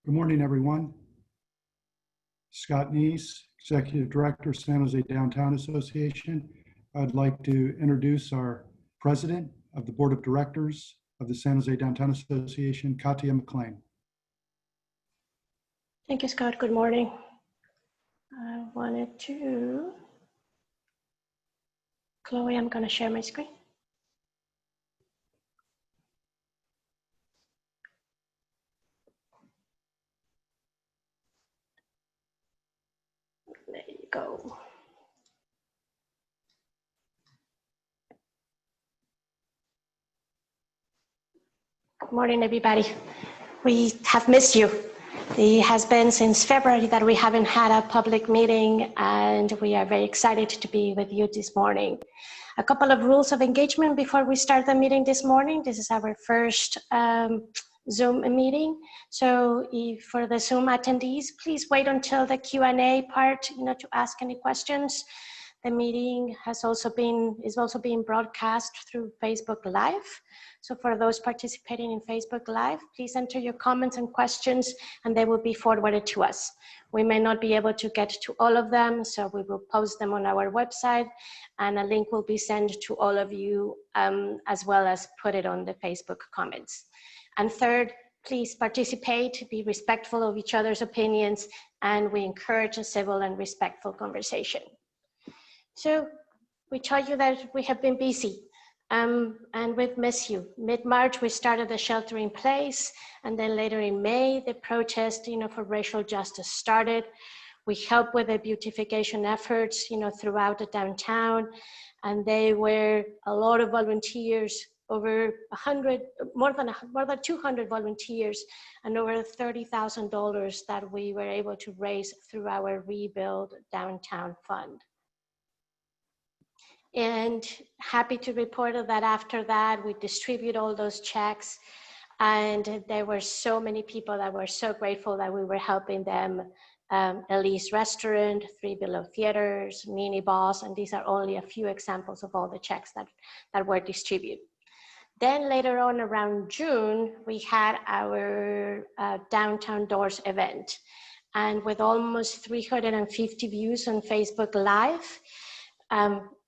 Good morning, everyone. Scott Neese, Executive Director, San Jose Downtown Association. I'd like to introduce our President of the Board of Directors of the San Jose Downtown Association, Katia McLean. Thank you, Scott. Good morning. I wanted to, Chloe, I'm going to share my screen. There you go. Good morning, everybody. We have missed you. It has been since February that we haven't had a public meeting, and we are very excited to be with you this morning. A couple of rules of engagement before we start the meeting this morning. This is our first Zoom meeting. So for the Zoom attendees, please wait until the Q&A part, to ask any questions. The meeting is also being broadcast through Facebook Live. So for those participating in Facebook Live, please enter your comments and questions, and they will be forwarded to us. We may not be able to get to all of them, so we will post them on our website, and a link will be sent to all of you, as well as put it on the Facebook comments. And third, please participate, be respectful of each other's opinions, and we encourage a civil and respectful conversation. So we told you that we have been busy, and we've missed you. Mid-March, we started the shelter in place, and then later in May, the protest, for racial justice started. We helped with the beautification efforts, throughout the downtown, and they were a lot of volunteers, over 100, more than 200 volunteers, and over $30,000 that we were able to raise through our Rebuild Downtown Fund. And happy to report that after that, we distribute all those checks, and there were so many people that were so grateful that we were helping them. Elise Restaurant, 3 Below Theaters, Mini Boss, and these are only a few examples of all the checks that were distributed. Then later on around June, we had our Downtown Doors event, and with almost 350 views on Facebook Live,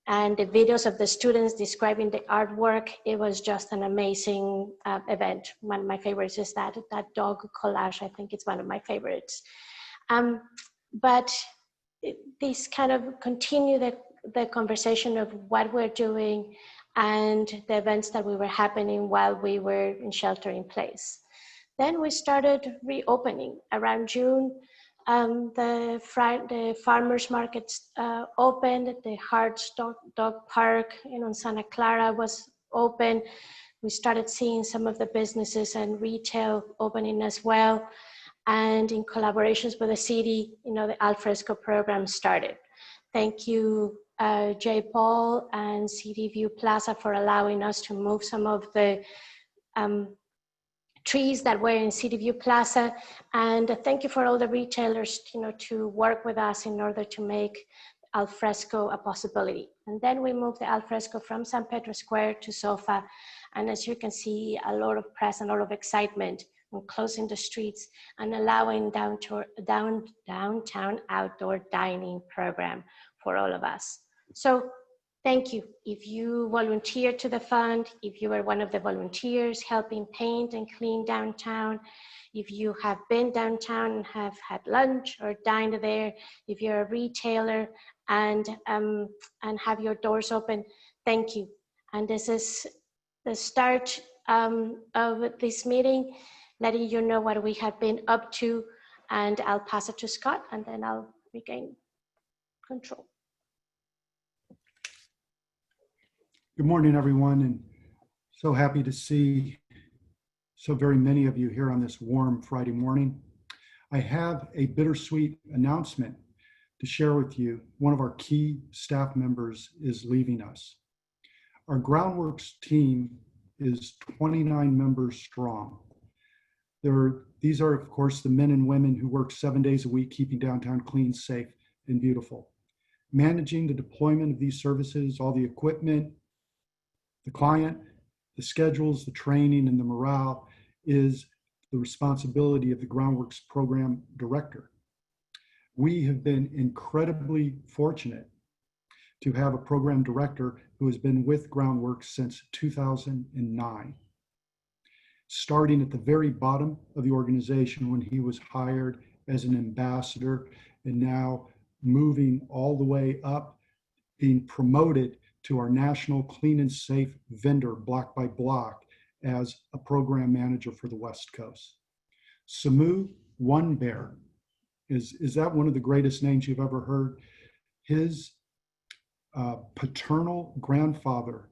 and the videos of the students describing the artwork, it was just an amazing event. One of my favorites is that dog collage. I think it's one of my favorites. But this kind of continue the conversation of what we're doing and the events that we were happening while we were in shelter in place. Then we started reopening around June. The farmers markets opened, the Hart's Dog Park in Santa Clara was open. We started seeing some of the businesses and retail opening as well. And in collaborations with the city, the Alfresco program started. Thank you, J. Paul and City View Plaza for allowing us to move some of the trees that were in City View Plaza, and thank you for all the retailers, to work with us in order to make Alfresco a possibility. And then we moved the Alfresco from San Pedro Square to SOFA, and as you can see, a lot of press and a lot of excitement on closing the streets and allowing downtown outdoor dining program for all of us. So thank you. If you volunteered to the fund, if you were one of the volunteers helping paint and clean downtown, if you have been downtown and have had lunch or dined there, if you're a retailer and have your doors open, thank you. And this is the start of this meeting, letting you know what we have been up to, and I'll pass it to Scott, and then I'll regain control. Good morning, everyone, and so happy to see so very many of you here on this warm Friday morning. I have a bittersweet announcement to share with you. One of our key staff members is leaving us. Our groundworks team is 29 members strong. These are, of course, the men and women who work 7 days a week, keeping downtown clean, safe, and beautiful. Managing the deployment of these services, all the equipment, the client, the schedules, the training, and the morale is the responsibility of the Groundworks Program Director. We have been incredibly fortunate to have a program director who has been with Groundworks since 2009. Starting at the very bottom of the organization when he was hired as an ambassador, and now moving all the way up, being promoted to our national clean and safe vendor, block by block, as a program manager for the West Coast. Samu One Bear, is that one of the greatest names you've ever heard? His paternal grandfather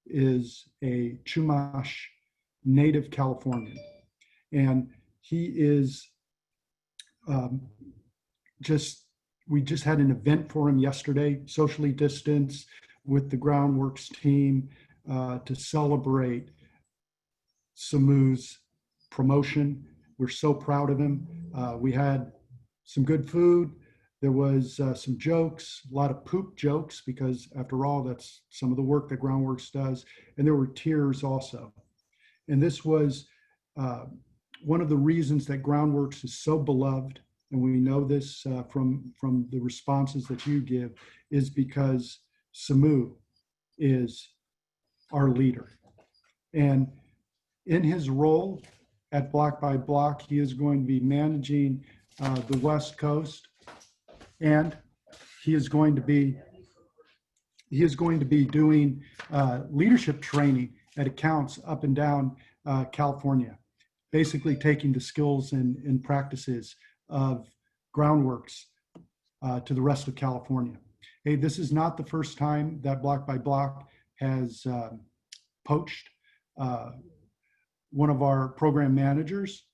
is a Chumash native Californian, and he is we just had an event for him yesterday, socially distanced, with the Groundworks team to celebrate Samu's promotion. We're so proud of him. We had some good food. There was some jokes, a lot of poop jokes, because after all, that's some of the work that Groundworks does. And there were tears also. And this was one of the reasons that Groundworks is so beloved, and we know this from the responses that you give, is because Samu is our leader. And in his role at Block by Block, he is going to be managing the West Coast, and he is going to be doing leadership training at accounts up and down California, basically taking the skills and practices of Groundworks to the rest of California. Hey, this is not the first time that Block by Block has poached one of our program managers.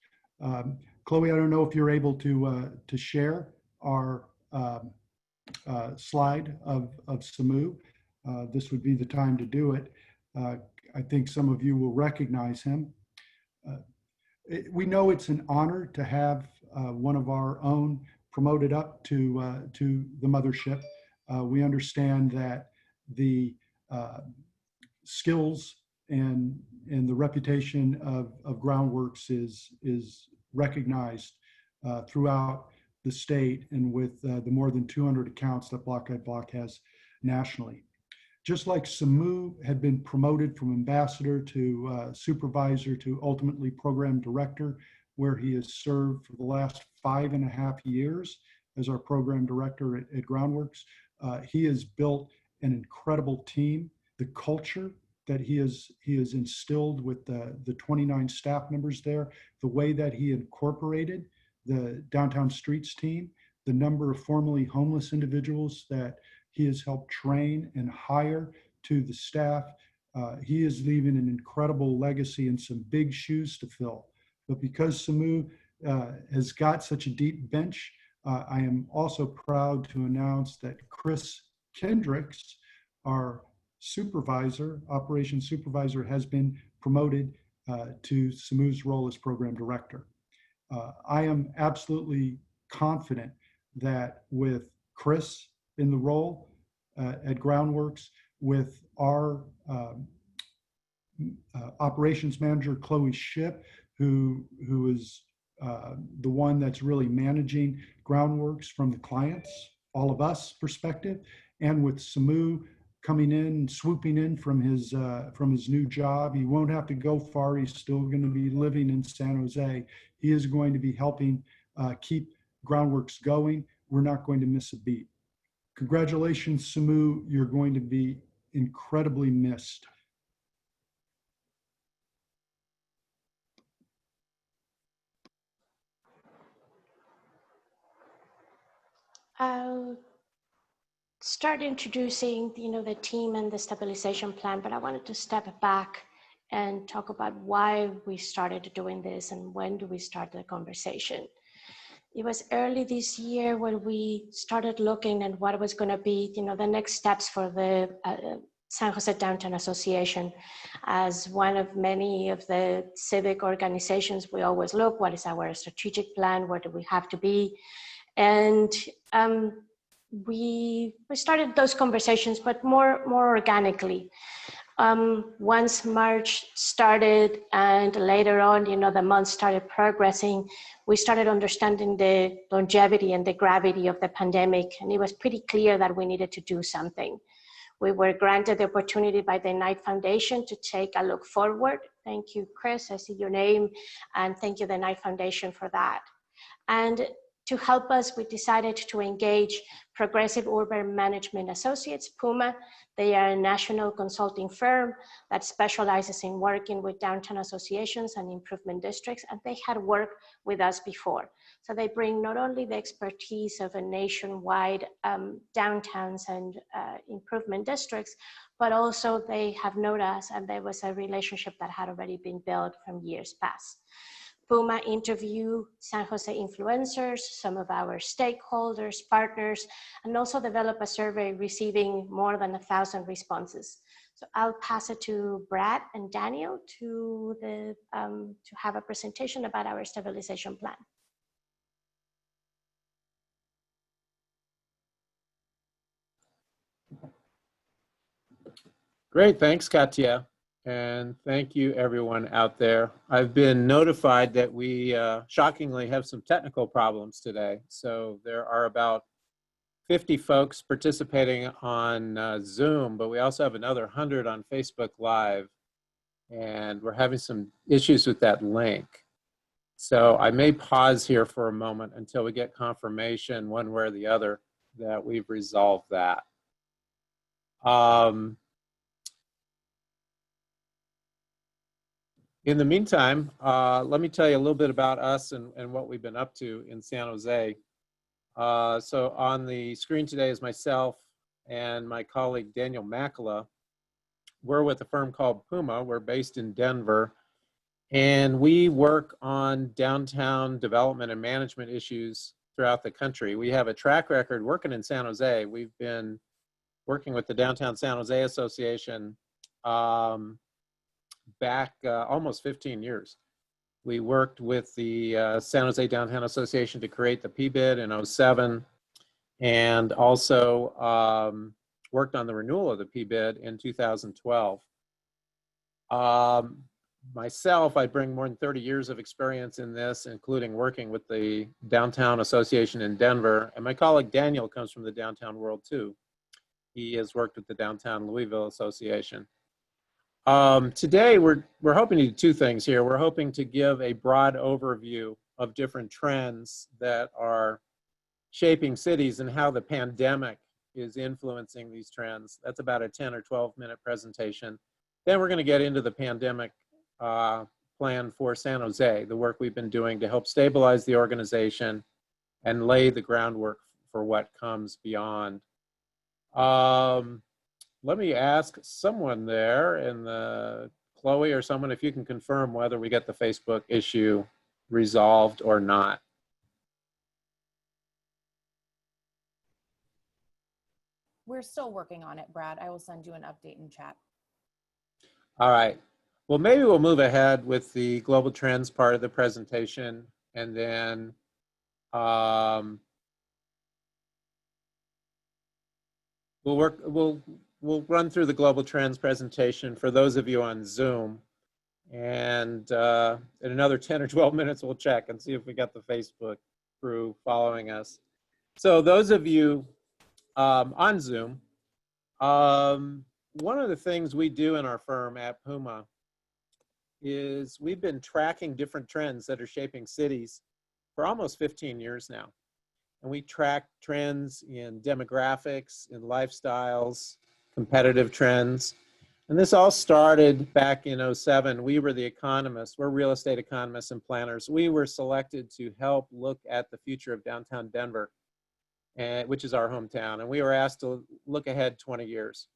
Chloe, I don't know if you're able to share our slide of Samu. This would be the time to do it. I think some of you will recognize him. We know it's an honor to have one of our own promoted up to the mothership. We understand that the skills and the reputation of Groundworks is recognized throughout the state, and with the more than 200 accounts that Block by Block has nationally. Just like Samu had been promoted from ambassador to supervisor to ultimately program director, where he has served for the last 5.5 years as our program director at Groundworks. He has built an incredible team. The culture that he has instilled with the 29 staff members there, the way that he incorporated the Downtown Streets team, the number of formerly homeless individuals that he has helped train and hire to the staff. He is leaving an incredible legacy and some big shoes to fill. But because Samu has got such a deep bench, I am also proud to announce that Chris Kendricks, our supervisor, operations supervisor, has been promoted to Samu's role as program director. I am absolutely confident that with Chris in the role at Groundworks, with our operations manager, Chloe Ship, who is the one that's really managing Groundworks from the clients, all of us perspective, and with Samu coming in, swooping in from his new job. He won't have to go far. He's still going to be living in San Jose. He is going to be helping keep Groundworks going. We're not going to miss a beat. Congratulations, Samu. You're going to be incredibly missed. I'll start introducing, the team and the stabilization plan, but I wanted to step back and talk about why we started doing this and when do we start the conversation. It was early this year when we started looking at what was going to be, the next steps for the San Jose Downtown Association. As one of many of the civic organizations, we always look, what is our strategic plan? Where do we have to be? And we started those conversations, but more organically. Once March started and later on, the months started progressing, we started understanding the longevity and the gravity of the pandemic, and it was pretty clear that we needed to do something. We were granted the opportunity by the Knight Foundation to take a look forward. Thank you, Chris, I see your name, and thank you, the Knight Foundation, for that. And to help us, we decided to engage Progressive Urban Management Associates, PUMA. They are a national consulting firm that specializes in working with downtown associations and improvement districts, and they had worked with us before. So they bring not only the expertise of a nationwide downtowns and improvement districts, but also they have known us, and there was a relationship that had already been built from years past. PUMA interviewed San Jose influencers, some of our stakeholders, partners, and also developed a survey receiving more than 1,000 responses. So I'll pass it to Brad and Daniel to have a presentation about our stabilization plan. Great, thanks, Katia. And thank you, everyone out there. I've been notified that we shockingly have some technical problems today. So there are about 50 folks participating on Zoom, but we also have another 100 on Facebook Live. And we're having some issues with that link. So I may pause here for a moment until we get confirmation one way or the other that we've resolved that. In the meantime, let me tell you a little bit about us and what we've been up to in San Jose. So on the screen today is myself and my colleague Daniel Makala. We're with a firm called PUMA. We're based in Denver, and we work on downtown development and management issues throughout the country. We have a track record working in San Jose. We've been working with the Downtown San Jose Association back almost 15 years. We worked with the San Jose Downtown Association to create the PBID in 2007, and also worked on the renewal of the PBID in 2012. Myself, I bring more than 30 years of experience in this, including working with the Downtown Association in Denver, and my colleague Daniel comes from the downtown world too. He has worked with the Downtown Louisville Association. Today, we're hoping to do two things here. We're hoping to give a broad overview of different trends that are shaping cities and how the pandemic is influencing these trends. That's about a 10 or 12-minute presentation. Then we're going to get into the pandemic plan for San Jose, the work we've been doing to help stabilize the organization and lay the groundwork for what comes beyond. Let me ask someone there in the, Chloe or someone, if you can confirm whether we get the Facebook issue resolved or not. We're still working on it, Brad. I will send you an update in chat. All right. Well, maybe we'll move ahead with the global trends part of the presentation, and then we'll run through the global trends presentation for those of you on Zoom, and in another 10 or 12 minutes we'll check and see if we got the Facebook crew following us. So those of you on Zoom, one of the things we do in our firm at PUMA is we've been tracking different trends that are shaping cities for almost 15 years now. And we track trends in demographics, in lifestyles, competitive trends. And this all started back in 2007. We were the economists. We're real estate economists and planners. We were selected to help look at the future of downtown Denver, which is our hometown. And we were asked to look ahead 20 years.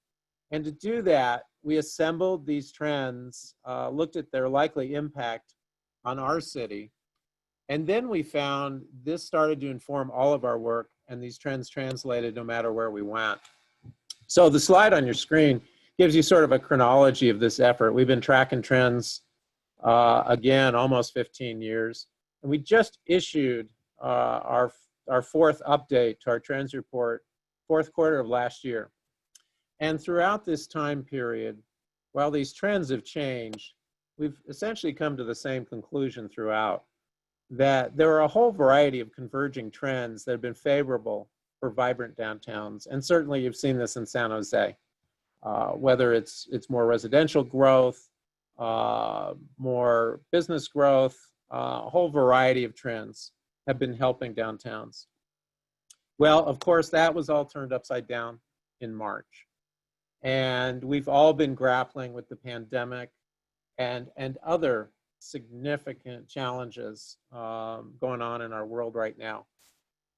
And to do that, we assembled these trends, looked at their likely impact on our city. And then we found this started to inform all of our work, and these trends translated no matter where we went. So the slide on your screen gives you sort of a chronology of this effort. We've been tracking trends, again, almost 15 years. And we just issued our fourth update to our trends report, fourth quarter of last year. And throughout this time period, while these trends have changed, we've essentially come to the same conclusion throughout, that there are a whole variety of converging trends that have been favorable for vibrant downtowns. And certainly you've seen this in San Jose, whether it's more residential growth, more business growth, a whole variety of trends have been helping downtowns. Well, of course, that was all turned upside down in March. And we've all been grappling with the pandemic and other significant challenges going on in our world right now.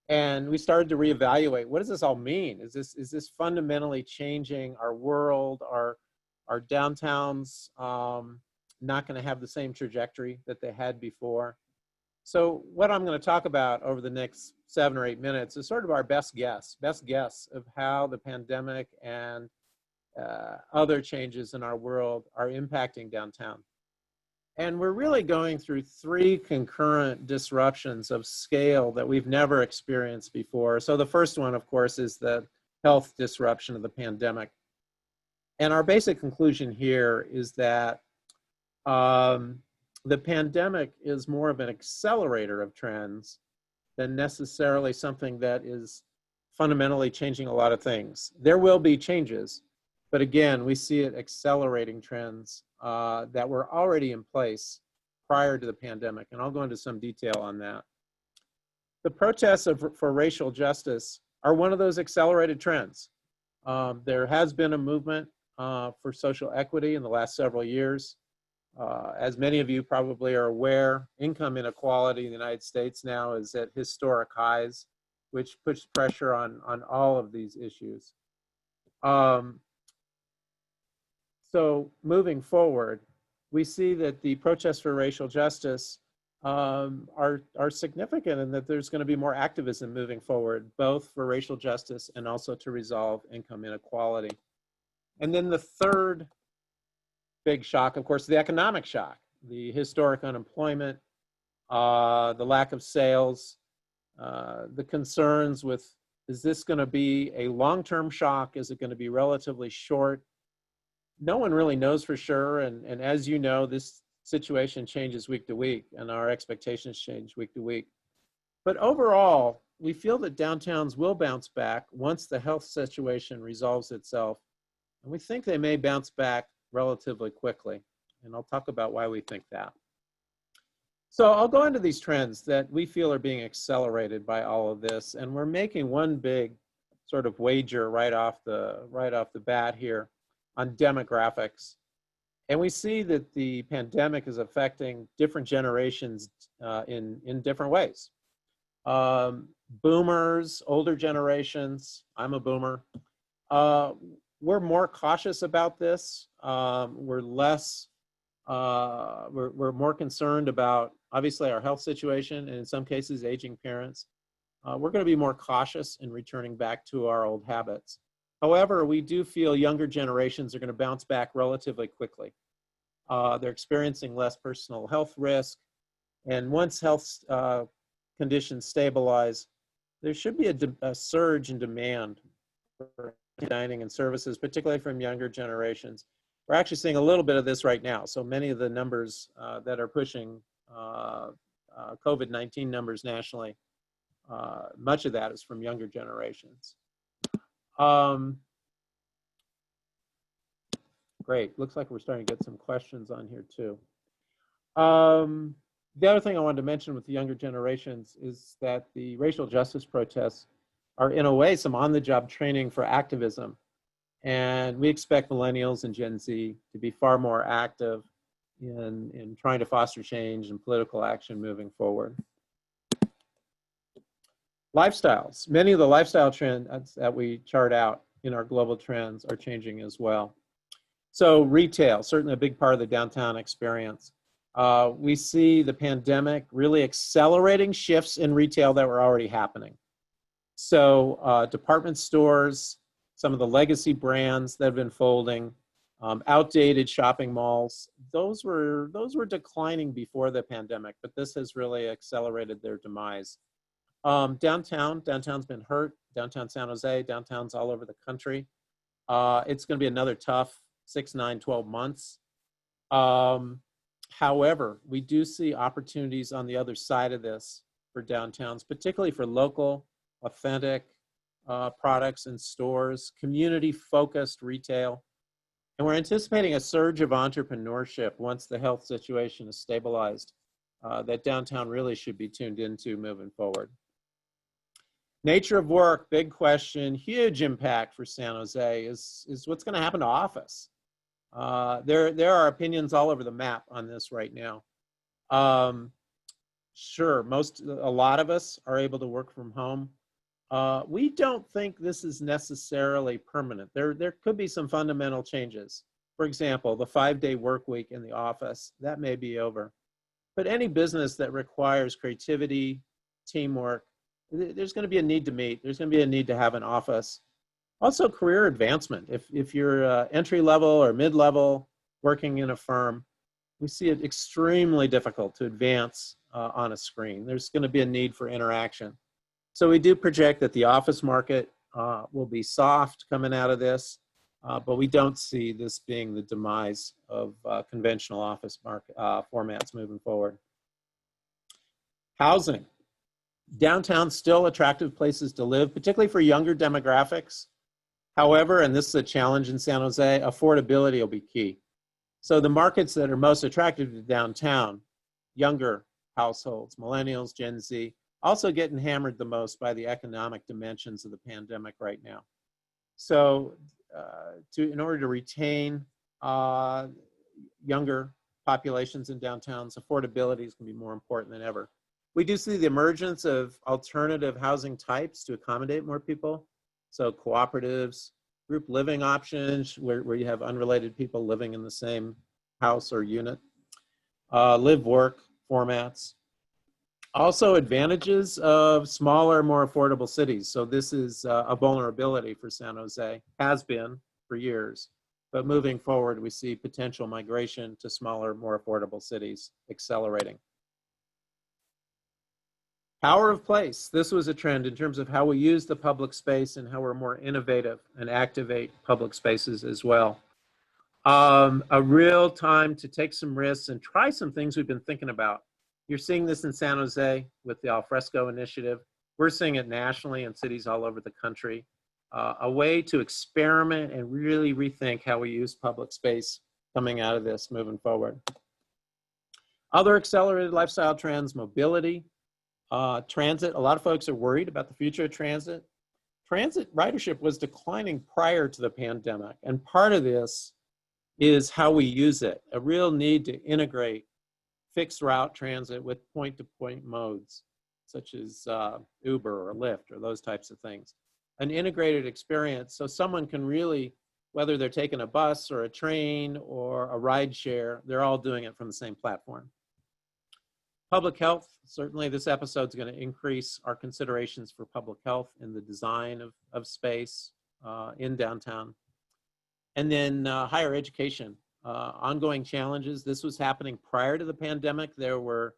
And we started to reevaluate, what does this all mean? Is this fundamentally changing our world? Are downtowns not going to have the same trajectory that they had before? So what I'm going to talk about over the next 7 or 8 minutes is sort of our best guess of how the pandemic and other changes in our world are impacting downtown. And we're really going through 3 concurrent disruptions of scale that we've never experienced before. So the first one, of course, is the health disruption of the pandemic. And our basic conclusion here is that the pandemic is more of an accelerator of trends than necessarily something that is fundamentally changing a lot of things. There will be changes, but again, we see it accelerating trends that were already in place prior to the pandemic, and I'll go into some detail on that. The protests for racial justice are one of those accelerated trends. There has been a movement for social equity in the last several years. As many of you probably are aware, income inequality in the United States now is at historic highs, which puts pressure on all of these issues. So moving forward, we see that the protests for racial justice are significant, and that there's going to be more activism moving forward, both for racial justice and also to resolve income inequality. And then the third big shock, of course, the economic shock, the historic unemployment, the lack of sales, the concerns with, is this going to be a long-term shock? Is it going to be relatively short? No one really knows for sure. And as you know, this situation changes week to week, and our expectations change week to week. But overall, we feel that downtowns will bounce back once the health situation resolves itself. And we think they may bounce back relatively quickly. And I'll talk about why we think that. So I'll go into these trends that we feel are being accelerated by all of this. And we're making one big sort of wager right off the bat here on demographics. And we see that the pandemic is affecting different generations in different ways. Boomers, older generations, I'm a boomer, we're more cautious about this. We're more concerned about, obviously, our health situation, and in some cases, aging parents. We're going to be more cautious in returning back to our old habits. However, we do feel younger generations are going to bounce back relatively quickly. They're experiencing less personal health risk, and once health conditions stabilize, there should be a surge in demand for dining and services, particularly from younger generations. We're actually seeing a little bit of this right now. So many of the numbers that are pushing COVID-19 numbers nationally, much of that is from younger generations. Great, looks like we're starting to get some questions on here too. The other thing I wanted to mention with the younger generations is that the racial justice protests are in a way some on-the-job training for activism. And we expect millennials and Gen Z to be far more active in trying to foster change and political action moving forward. Lifestyles. Many of the lifestyle trends that we chart out in our global trends are changing as well. So retail, certainly a big part of the downtown experience. We see the pandemic really accelerating shifts in retail that were already happening. So department stores, some of the legacy brands that have been folding, outdated shopping malls, those were declining before the pandemic, but this has really accelerated their demise. Downtown's been hurt. Downtown San Jose, downtowns all over the country. It's going to be another tough 6, 9, 12 months. However, we do see opportunities on the other side of this for downtowns, particularly for local, authentic products and stores, community-focused retail. And we're anticipating a surge of entrepreneurship once the health situation is stabilized that downtown really should be tuned into moving forward. Nature of work, big question, huge impact for San Jose is what's going to happen to office. There are opinions all over the map on this right now. Sure, a lot of us are able to work from home. We don't think this is necessarily permanent. There could be some fundamental changes. For example, the 5-day work week in the office, that may be over. But any business that requires creativity, teamwork, there's going to be a need to meet. There's going to be a need to have an office. Also, career advancement. If you're entry level or mid-level working in a firm, we see it extremely difficult to advance on a screen. There's going to be a need for interaction. So we do project that the office market will be soft coming out of this, but we don't see this being the demise of conventional office market formats moving forward. Housing. Downtown, still attractive places to live, particularly for younger demographics. However, and this is a challenge in San Jose, affordability will be key. So the markets that are most attractive to downtown, younger households, millennials, Gen Z, also getting hammered the most by the economic dimensions of the pandemic right now. So in order to retain younger populations in downtowns, affordability is going to be more important than ever. We do see the emergence of alternative housing types to accommodate more people. So cooperatives, group living options where you have unrelated people living in the same house or unit, live-work formats. Also advantages of smaller, more affordable cities. So this is a vulnerability for San Jose, has been for years. But moving forward, we see potential migration to smaller, more affordable cities accelerating. Power of place. This was a trend in terms of how we use the public space and how we're more innovative and activate public spaces as well. A real time to take some risks and try some things we've been thinking about. You're seeing this in San Jose with the Alfresco initiative. We're seeing it nationally in cities all over the country. A way to experiment and really rethink how we use public space coming out of this moving forward. Other accelerated lifestyle trends, mobility. Transit, a lot of folks are worried about the future of transit. Transit ridership was declining prior to the pandemic, and part of this is how we use it. A real need to integrate fixed route transit with point-to-point modes, such as Uber or Lyft or those types of things. An integrated experience so someone can really, whether they're taking a bus or a train or a ride share, they're all doing it from the same platform. Public health, certainly this episode is going to increase our considerations for public health in the design of space in downtown. And then higher education, ongoing challenges. This was happening prior to the pandemic. There were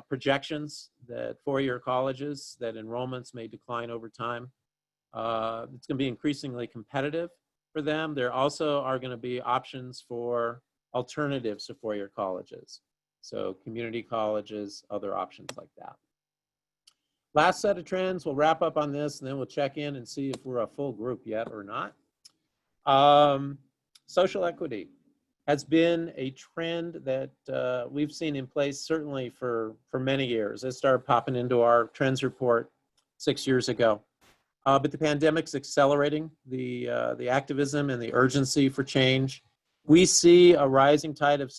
projections that four-year colleges, that enrollments may decline over time. It's going to be increasingly competitive for them. There also are going to be options for alternatives to four-year colleges. So community colleges, other options like that. Last set of trends, we'll wrap up on this and then we'll check in and see if we're a full group yet or not. Social equity has been a trend that we've seen in place certainly for many years. It started popping into our trends report 6 years ago. But the pandemic's accelerating the activism and the urgency for change. We see a rising tide of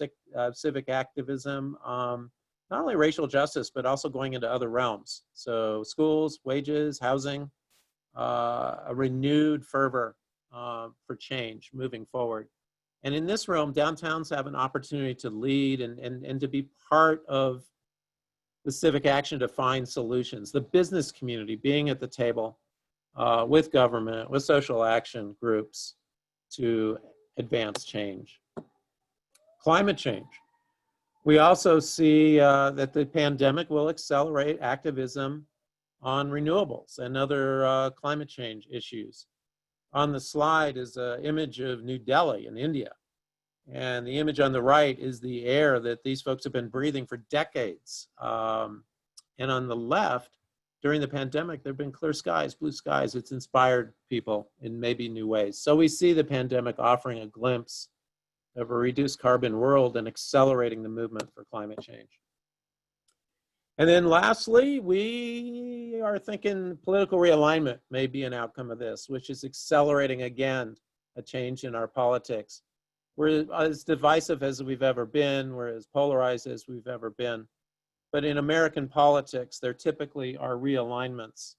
civic activism, not only racial justice, but also going into other realms. So schools, wages, housing, a renewed fervor for change moving forward. And in this realm, downtowns have an opportunity to lead and to be part of the civic action to find solutions. The business community being at the table with government, with social action groups to advance change. Climate change. We also see that the pandemic will accelerate activism on renewables and other climate change issues. on the slide is an image of New Delhi in India. And the image on the right is the air that these folks have been breathing for decades. And on the left, during the pandemic, there have been clear skies, blue skies. It's inspired people in maybe new ways. So we see the pandemic offering a glimpse of a reduced carbon world and accelerating the movement for climate change. And then lastly, we are thinking political realignment may be an outcome of this, which is accelerating again a change in our politics. We're as divisive as we've ever been, we're as polarized as we've ever been. But in American politics, there typically are realignments.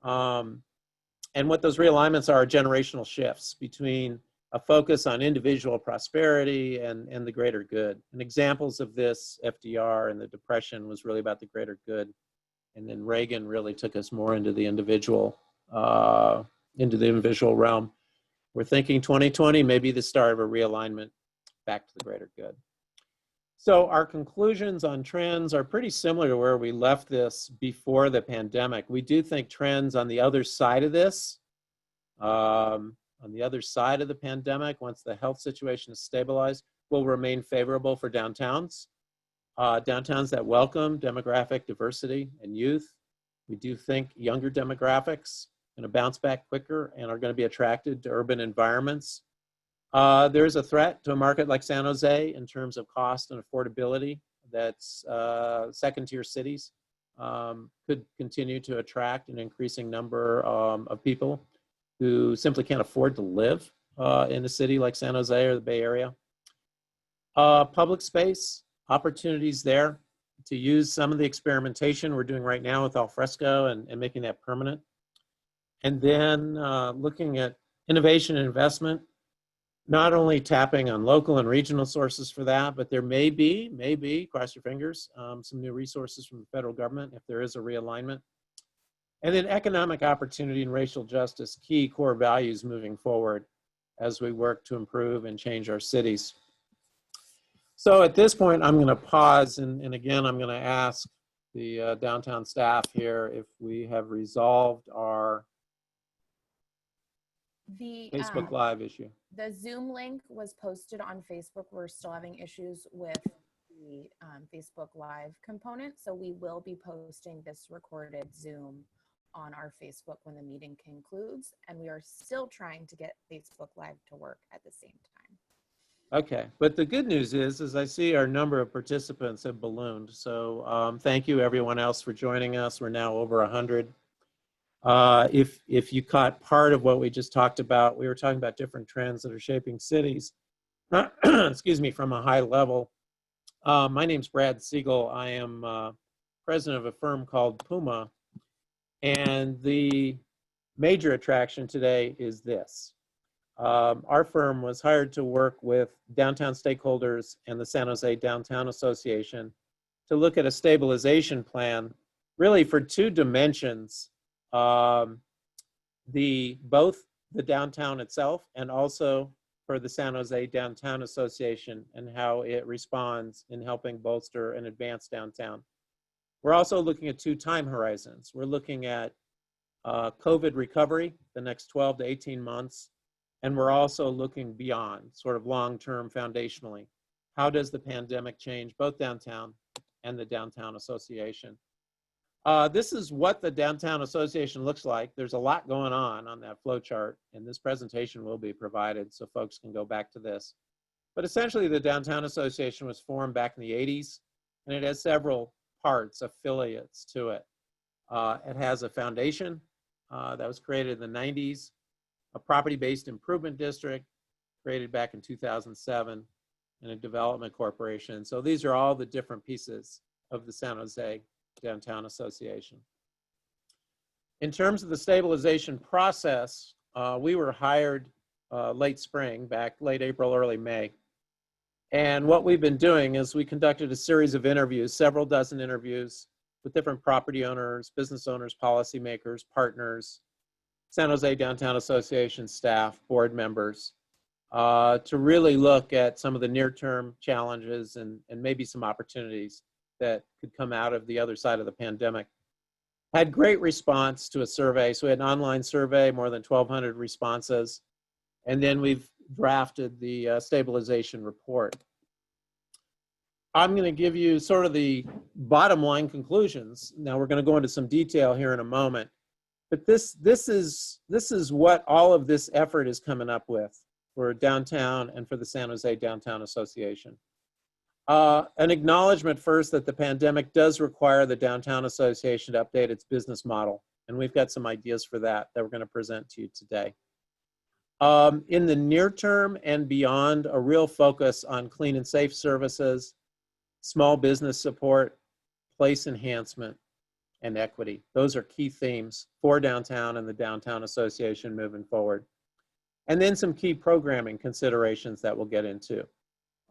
And what those realignments are generational shifts between a focus on individual prosperity and the greater good. And examples of this, FDR and the Depression, was really about the greater good. And then Reagan really took us more into the individual realm. We're thinking 2020 may be the start of a realignment back to the greater good. So our conclusions on trends are pretty similar to where we left this before the pandemic. We do think trends on the other side of this, on the other side of the pandemic, once the health situation is stabilized, will remain favorable for downtowns. Downtowns that welcome demographic diversity and youth. We do think younger demographics are going to bounce back quicker and are going to be attracted to urban environments. There's a threat to a market like San Jose in terms of cost and affordability that's second-tier cities could continue to attract an increasing number of people who simply can't afford to live in a city like San Jose or the Bay Area. Public space, opportunities there to use some of the experimentation we're doing right now with al fresco and making that permanent. And then looking at innovation and investment, not only tapping on local and regional sources for that, but there may be, cross your fingers, some new resources from the federal government if there is a realignment. And then economic opportunity and racial justice, key core values moving forward as we work to improve and change our cities. So at this point, I'm going to pause, and again, I'm going to ask the downtown staff here if we have resolved our Facebook Live issue. The Zoom link was posted on Facebook. We're still having issues with the Facebook Live component, so we will be posting this recorded Zoom on our Facebook when the meeting concludes, and we are still trying to get Facebook Live to work at the same time. Okay, but the good news is I see our number of participants have ballooned, so thank you everyone else for joining us. We're now over 100. If you caught part of what we just talked about, we were talking about different trends that are shaping cities, excuse me, from a high level. My name's Brad Siegel. I am president of a firm called Puma, and the major attraction today is this. Our firm was hired to work with downtown stakeholders and the San Jose Downtown Association to look at a stabilization plan, really for two dimensions. Both the downtown itself and also for the San Jose Downtown Association and how it responds in helping bolster and advance downtown. We're also looking at two time horizons. We're looking at COVID recovery, the next 12 to 18 months, and we're also looking beyond, sort of long-term foundationally. How does the pandemic change both downtown and the Downtown Association? This is what the Downtown Association looks like. There's a lot going on that flow chart, and this presentation will be provided so folks can go back to this. But essentially, the Downtown Association was formed back in the 80s, and it has several parts, affiliates to it. It has a foundation that was created in the 90s, a property-based improvement district created back in 2007, and a development corporation. So these are all the different pieces of the San Jose Downtown Association. In terms of the stabilization process, we were hired late spring, late April, early May. And what we've been doing is we conducted a series of interviews, several dozen interviews with different property owners, business owners, policymakers, partners, San Jose Downtown Association staff, board members, to really look at some of the near-term challenges and maybe some opportunities that could come out of the other side of the pandemic. Had great response to a survey. So we had an online survey, more than 1,200 responses. And then we've drafted the stabilization report. I'm going to give you sort of the bottom line conclusions. Now we're going to go into some detail here in a moment. But this is what all of this effort is coming up with for downtown and for the San Jose Downtown Association. An acknowledgement first that the pandemic does require the Downtown Association to update its business model. And we've got some ideas for that we're going to present to you today. In the near term and beyond, a real focus on clean and safe services, small business support, place enhancement, and equity. Those are key themes for downtown and the Downtown Association moving forward. And then some key programming considerations that we'll get into.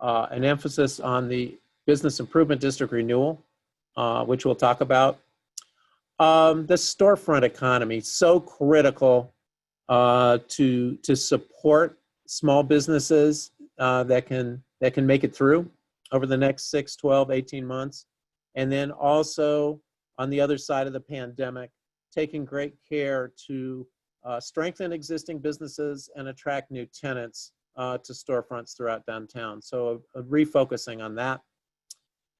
An emphasis on the Business Improvement District renewal, which we'll talk about. The storefront economy, so critical to support small businesses that can make it through over the next 6, 12, 18 months. And then also on the other side of the pandemic, taking great care to strengthen existing businesses and attract new tenants to storefronts throughout downtown. So refocusing on that,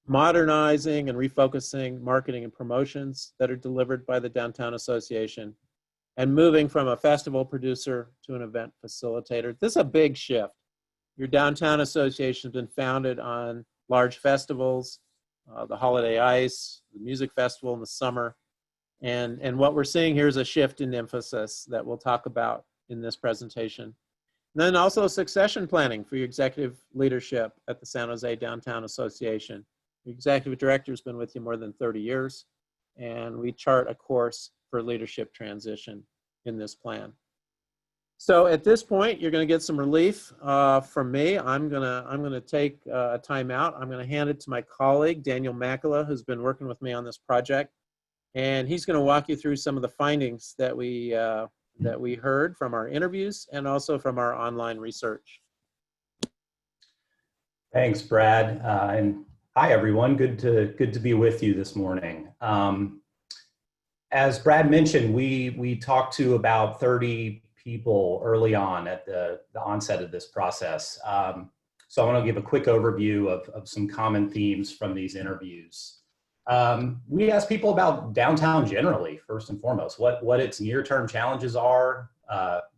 modernizing and refocusing marketing and promotions that are delivered by the Downtown Association, and moving from a festival producer to an event facilitator. This is a big shift. Your Downtown Association has been founded on large festivals, the Holiday Ice, the music festival in the summer. And what we're seeing here is a shift in emphasis that we'll talk about in this presentation. And then also succession planning for your executive leadership at the San Jose Downtown Association. The executive director has been with you more than 30 years, and we chart a course for leadership transition in this plan. So at this point, you're going to get some relief from me. I'm gonna take a time out. I'm going to hand it to my colleague, Daniel Makala, who's been working with me on this project. And he's going to walk you through some of the findings that we heard from our interviews and also from our online research. Thanks, Brad. And hi, everyone. Good to be with you this morning. As Brad mentioned, we talked to about 30 people early on at the onset of this process. So I want to give a quick overview of some common themes from these interviews. We asked people about downtown generally, first and foremost, what its near-term challenges are,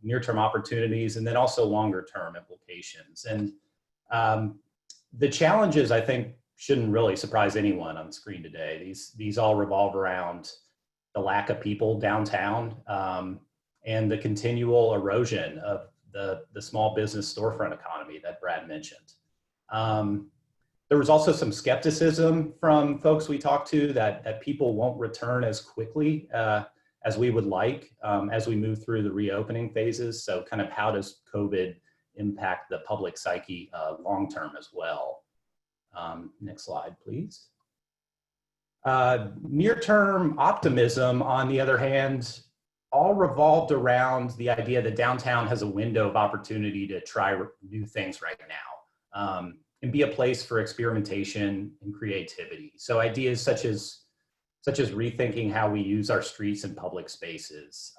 near-term opportunities, and then also longer-term implications. And the challenges, I think, shouldn't really surprise anyone on the screen today. These all revolve around the lack of people downtown and the continual erosion of the small business storefront economy that Brad mentioned. There was also some skepticism from folks we talked to that people won't return as quickly as we would like as we move through the reopening phases. So kind of how does COVID impact the public psyche long-term as well? Next slide, please. Near-term optimism, on the other hand, all revolved around the idea that downtown has a window of opportunity to try new things right now. And be a place for experimentation and creativity. So ideas such as rethinking how we use our streets and public spaces,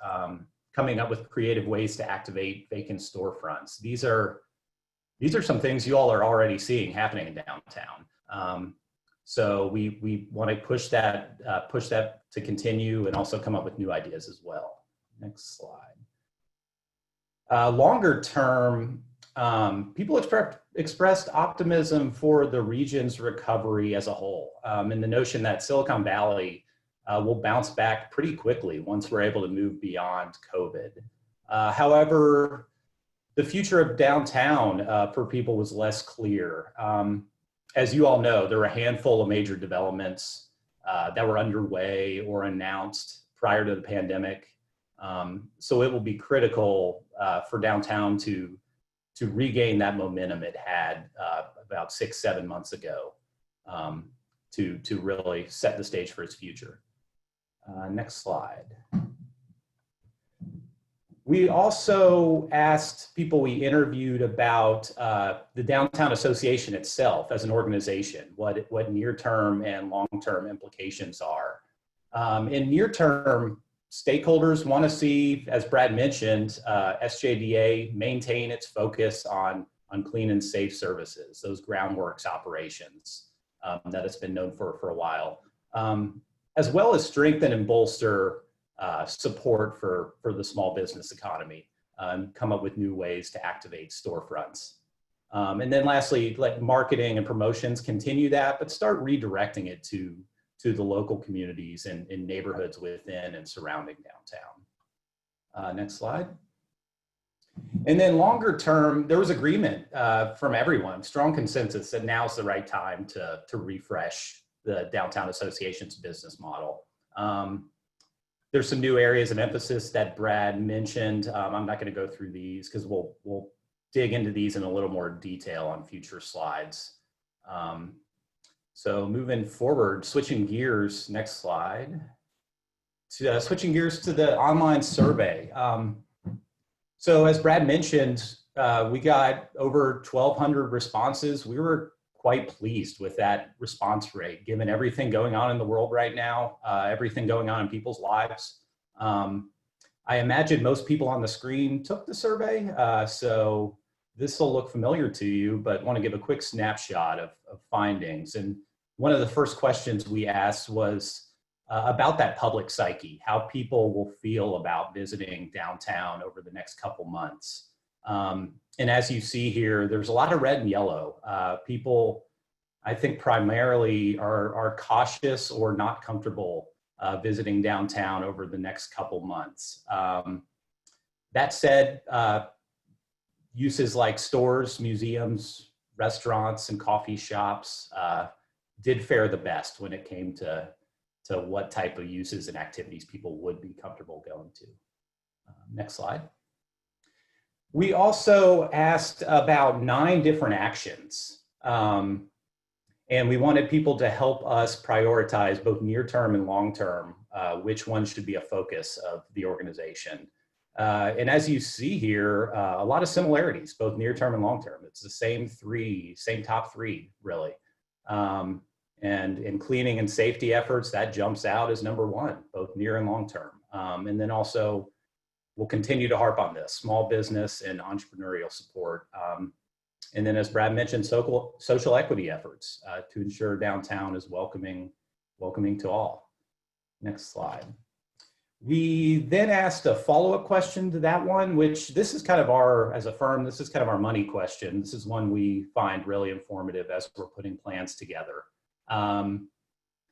coming up with creative ways to activate vacant storefronts. These are some things you all are already seeing happening in downtown. So we want to push that to continue and also come up with new ideas as well. Next slide. Longer term, people expressed optimism for the region's recovery as a whole, and the notion that Silicon Valley will bounce back pretty quickly once we're able to move beyond COVID. However, the future of downtown for people was less clear. As you all know, there were a handful of major developments that were underway or announced prior to the pandemic. So it will be critical for downtown to regain that momentum it had about 6-7 months ago to really set the stage for its future. Next slide. We also asked people we interviewed about the Downtown Association itself as an organization, what near-term and long-term implications are. In near term, stakeholders want to see, as Brad mentioned, SJDA maintain its focus on clean and safe services, those groundworks operations that it's been known for a while, as well as strengthen and bolster support for the small business economy and come up with new ways to activate storefronts. And then lastly, let marketing and promotions continue that, but start redirecting it to the local communities and neighborhoods within and surrounding downtown. Next slide. And then longer term, there was agreement from everyone, strong consensus that now's the right time to refresh the Downtown Association's business model. There's some new areas of emphasis that Brad mentioned. I'm not going to go through these because we'll dig into these in a little more detail on future slides. So moving forward, switching gears, next slide. Switching gears to the online survey. So as Brad mentioned, we got over 1,200 responses. We were quite pleased with that response rate, given everything going on in the world right now, everything going on in people's lives. I imagine most people on the screen took the survey, so this will look familiar to you, but want to give a quick snapshot of findings. And one of the first questions we asked was about that public psyche, how people will feel about visiting downtown over the next couple months. And as you see here, there's a lot of red and yellow. People, I think, primarily are cautious or not comfortable visiting downtown over the next couple months. That said, uses like stores, museums, restaurants, and coffee shops did fare the best when it came to what type of uses and activities people would be comfortable going to. Next slide. We also asked about 9 different actions. And we wanted people to help us prioritize both near-term and long-term, which one should be a focus of the organization. And as you see here, a lot of similarities, both near-term and long-term. It's the same top three, really. And in cleaning and safety efforts, that jumps out as number 1, both near and long-term. And then also, we'll continue to harp on this, small business and entrepreneurial support. And then as Brad mentioned, social equity efforts to ensure downtown is welcoming to all. Next slide. We then asked a follow-up question to that one, which this is kind of as a firm, this is kind of our money question. This is one we find really informative as we're putting plans together. And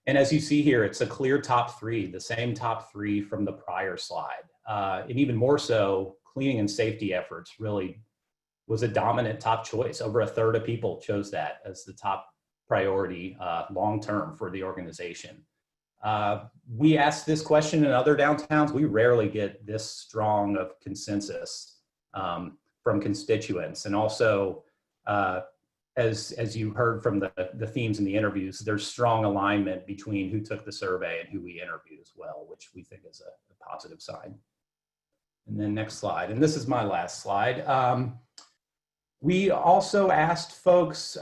as you see here, it's a clear top 3, the same top 3 from the prior slide. And even more so, cleaning and safety efforts really was a dominant top choice. Over 1/3 of people chose that as the top priority long-term for the organization. We asked this question in other downtowns. We rarely get this strong of consensus from constituents. And also, as you heard from the themes in the interviews, there's strong alignment between who took the survey and who we interviewed as well, which we think is a positive sign. And then next slide, and this is my last slide. We also asked folks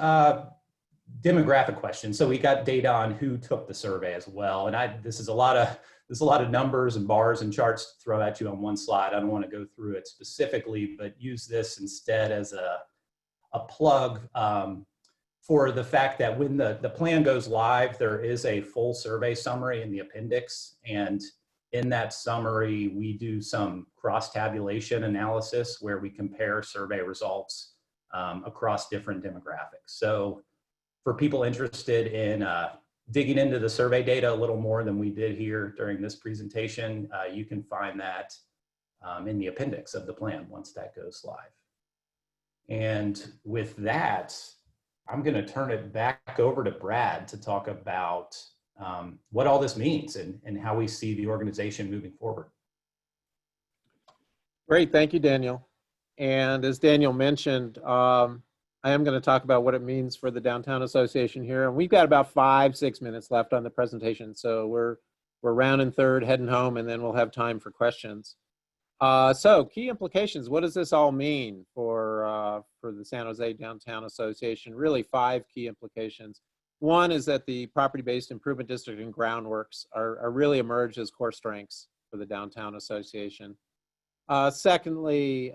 demographic questions. So we got data on who took the survey as well. And this is a lot of numbers and bars and charts to throw at you on one slide. I don't want to go through it specifically, but use this instead as a plug for the fact that when the plan goes live, there is a full survey summary in the appendix. And in that summary, we do some cross-tabulation analysis where we compare survey results across different demographics. So for people interested in digging into the survey data a little more than we did here during this presentation, you can find that in the appendix of the plan once that goes live. And with that, I'm going to turn it back over to Brad to talk about what all this means and how we see the organization moving forward. Great, thank you, Daniel. And as Daniel mentioned, I am going to talk about what it means for the Downtown Association here. And we've got about 5-6 minutes left on the presentation. So we're rounding third, heading home, and then we'll have time for questions. So key implications, what does this all mean for the San Jose Downtown Association? Really 5 key implications. One is that the property-based improvement district and groundworks are really emerged as core strengths for the Downtown Association. Secondly,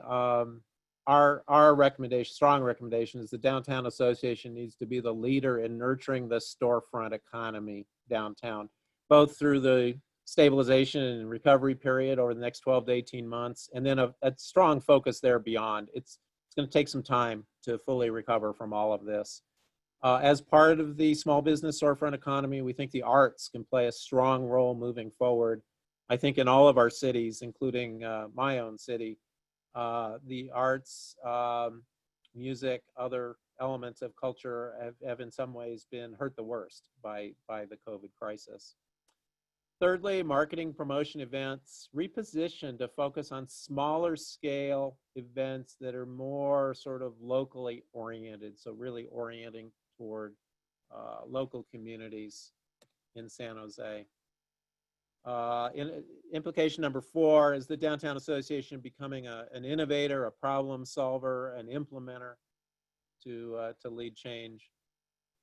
our recommendation, strong recommendation, is the Downtown Association needs to be the leader in nurturing the storefront economy downtown, both through the stabilization and recovery period over the next 12 to 18 months, and then a strong focus there beyond. It's going to take some time to fully recover from all of this. As part of the small business storefront economy, we think the arts can play a strong role moving forward. I think in all of our cities, including my own city, the arts, music, other elements of culture have in some ways been hurt the worst by the COVID crisis. Thirdly, marketing promotion events repositioned to focus on smaller scale events that are more sort of locally oriented, so really orienting toward local communities in San Jose. Implication number 4 is the Downtown Association becoming an innovator, a problem solver, an implementer to lead change.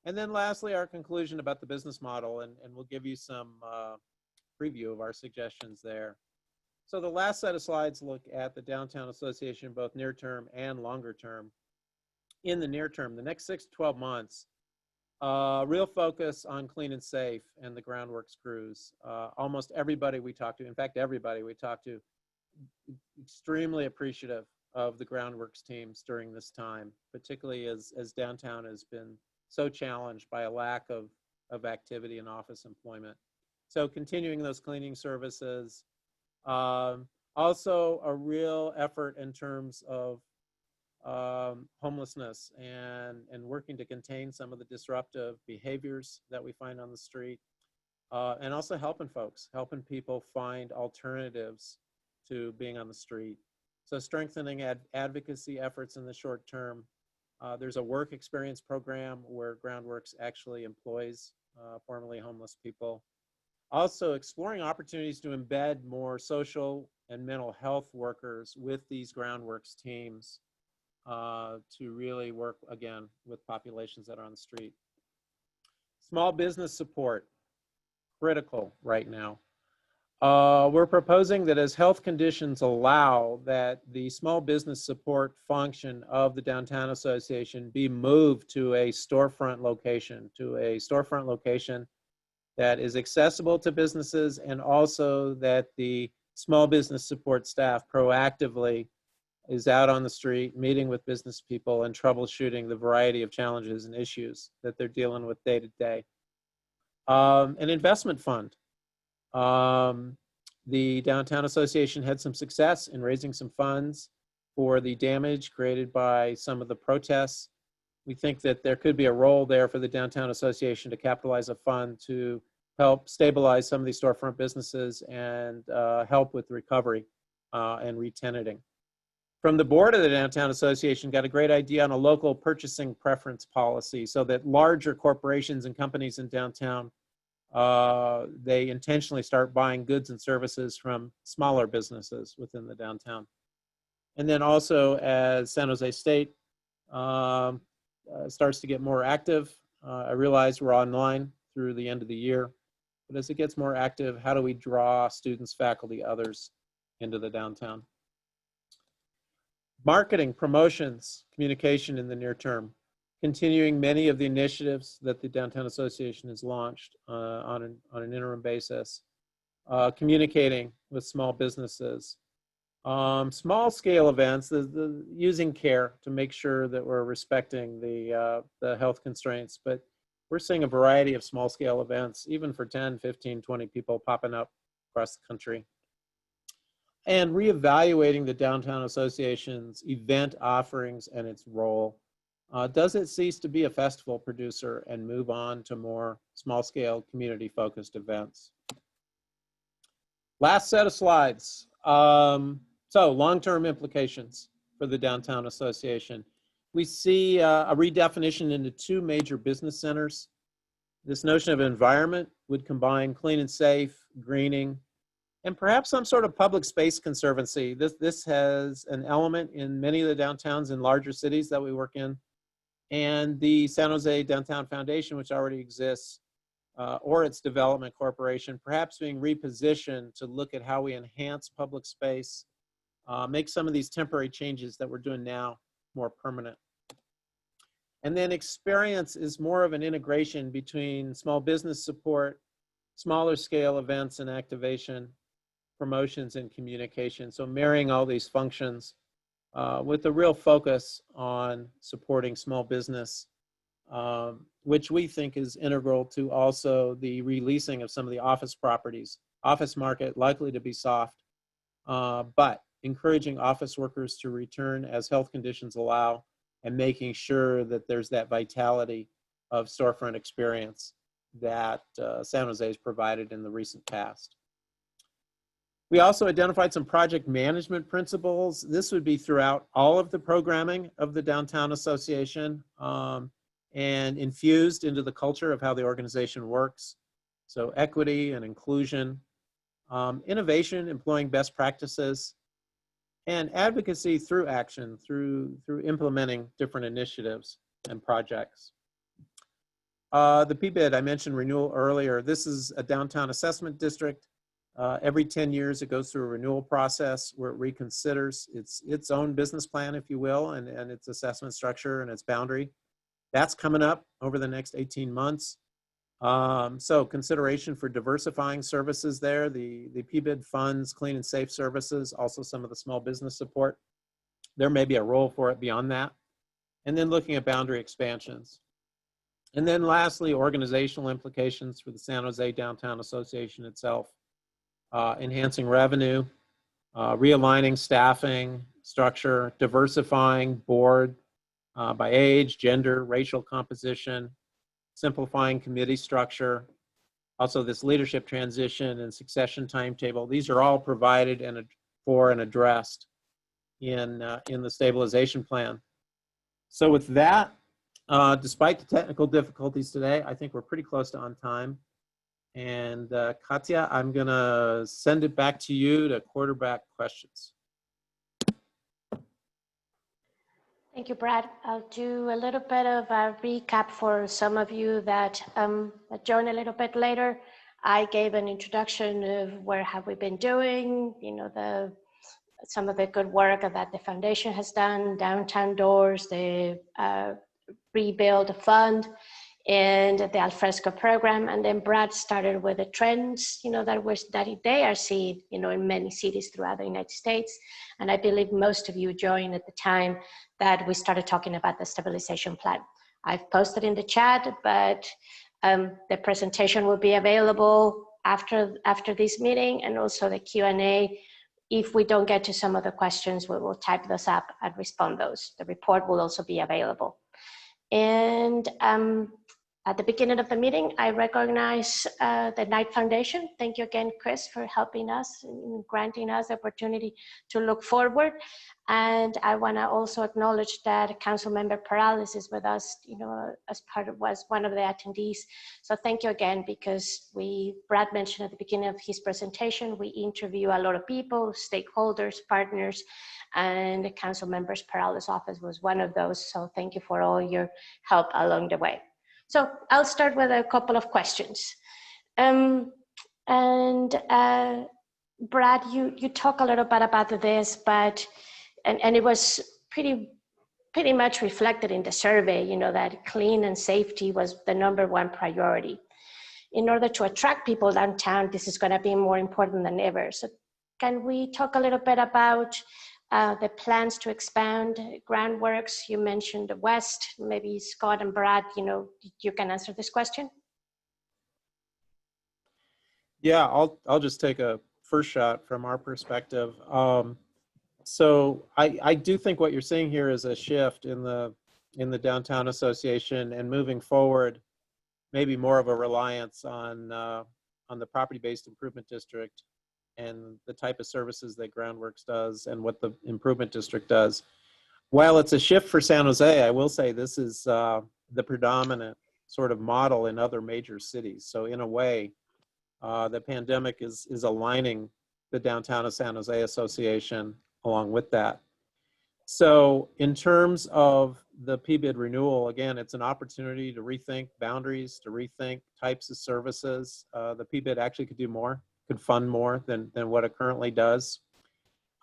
And then lastly, our conclusion about the business model, and we'll give you some preview of our suggestions there. So the last set of slides look at the Downtown Association, both near term and longer term. In the near term, the next 6 to 12 months, real focus on clean and safe and the groundworks crews. Almost everybody we talk to, in fact, everybody we talk to, extremely appreciative of the groundworks teams during this time, particularly as downtown has been so challenged by a lack of activity and office employment. So continuing those cleaning services. Also a real effort in terms of homelessness and working to contain some of the disruptive behaviors that we find on the street, and also helping folks, helping people find alternatives to being on the street. So strengthening advocacy efforts in the short term. There's a work experience program where Groundworks actually employs formerly homeless people. Also exploring opportunities to embed more social and mental health workers with these Groundworks teams to really work, again, with populations that are on the street. Small business support, critical right now. We're proposing that as health conditions allow, that the small business support function of the Downtown Association be moved to a storefront location, that is accessible to businesses, and also that the small business support staff proactively is out on the street, meeting with business people and troubleshooting the variety of challenges and issues that they're dealing with day to day. An investment fund. The Downtown Association had some success in raising some funds for the damage created by some of the protests. We think that there could be a role there for the Downtown Association to capitalize a fund to help stabilize some of these storefront businesses and help with recovery and re-tenanting. From the board of the Downtown Association, got a great idea on a local purchasing preference policy so that larger corporations and companies in downtown, they intentionally start buying goods and services from smaller businesses within the downtown. And then also as San Jose State starts to get more active, I realize we're online through the end of the year, but as it gets more active, how do we draw students, faculty, others into the downtown? Marketing, promotions, communication in the near term. Continuing many of the initiatives that the Downtown Association has launched on an interim basis. Communicating with small businesses. Small scale events, using care to make sure that we're respecting the health constraints, but we're seeing a variety of small scale events, even for 10, 15, 20 people popping up across the country. And reevaluating the Downtown Association's event offerings and its role. Does it cease to be a festival producer and move on to more small-scale, community-focused events? Last set of slides. So long-term implications for the Downtown Association. We see a redefinition into 2 major business centers. This notion of environment would combine clean and safe, greening, and perhaps some sort of public space conservancy. This has an element in many of the downtowns in larger cities that we work in. and the San Jose Downtown Foundation, which already exists, or its development corporation, perhaps being repositioned to look at how we enhance public space, make some of these temporary changes that we're doing now more permanent. And then experience is more of an integration between small business support, smaller scale events and activation, promotions and communication. So marrying all these functions with a real focus on supporting small business, which we think is integral to also the releasing of some of the office properties. Office market likely to be soft, but encouraging office workers to return as health conditions allow, and making sure that there's that vitality of storefront experience that San Jose has provided in the recent past. We also identified some project management principles. This would be throughout all of the programming of the Downtown Association and infused into the culture of how the organization works. So equity and inclusion, innovation, employing best practices, and advocacy through action, through implementing different initiatives and projects. The PBID, I mentioned renewal earlier. This is a downtown assessment district. Every 10 years, it goes through a renewal process where it reconsiders its own business plan, if you will, and its assessment structure and its boundary. That's coming up over the next 18 months. So consideration for diversifying services there. The PBID funds clean and safe services, also some of the small business support. There may be a role for it beyond that. And then looking at boundary expansions. And then lastly, organizational implications for the San Jose Downtown Association itself. Enhancing revenue, realigning staffing, structure, diversifying board by age, gender, racial composition, simplifying committee structure, also this leadership transition and succession timetable. These are all provided for and addressed in the stabilization plan. So with that, despite the technical difficulties today, I think we're pretty close to on time. And Katya, I'm gonna send it back to you to quarterback questions. Thank you, Brad. I'll do a little bit of a recap for some of you that joined a little bit later. I gave an introduction of where have we been doing, you know, some of the good work that the foundation has done, downtown doors, the rebuild fund, and the alfresco program. And then Brad started with the trends, you know, that they are seeing, you know, in many cities throughout the United States. And I believe most of you joined at the time that we started talking about the stabilization plan. I've posted in the chat, but the presentation will be available after this meeting, and also the Q&A. If we don't get to some of the questions, we will type those up and respond those. The report will also be available. And at the beginning of the meeting, I recognize the Knight Foundation. Thank you again, Chris, for helping us and granting us the opportunity to look forward. And I want to also acknowledge that Councilmember Perales is with us, you know, was one of the attendees. So thank you again, because Brad mentioned at the beginning of his presentation, we interview a lot of people, stakeholders, partners, and the Councilmember Perales' office was one of those. So thank you for all your help along the way. So I'll start with a couple of questions. Brad, you talk a little bit about this, but and it was pretty much reflected in the survey, you know, that clean and safety was the #1 priority. In order to attract people downtown, this is going to be more important than ever. So can we talk a little bit about the plans to expand groundworks? You mentioned the West. Maybe Scott and Brad, you know, you can answer this question. Yeah, I'll just take a first shot from our perspective. So I do think what you're seeing here is a shift in the Downtown Association, and moving forward, maybe more of a reliance on the property-based improvement district and the type of services that Groundworks does and what the improvement district does. While it's a shift for San Jose, I will say this is the predominant sort of model in other major cities. So in a way, the pandemic is aligning the Downtown of San Jose Association along with that. So in terms of the PBID renewal, again, it's an opportunity to rethink boundaries, to rethink types of services. The PBID actually could do more, could fund more than what it currently does.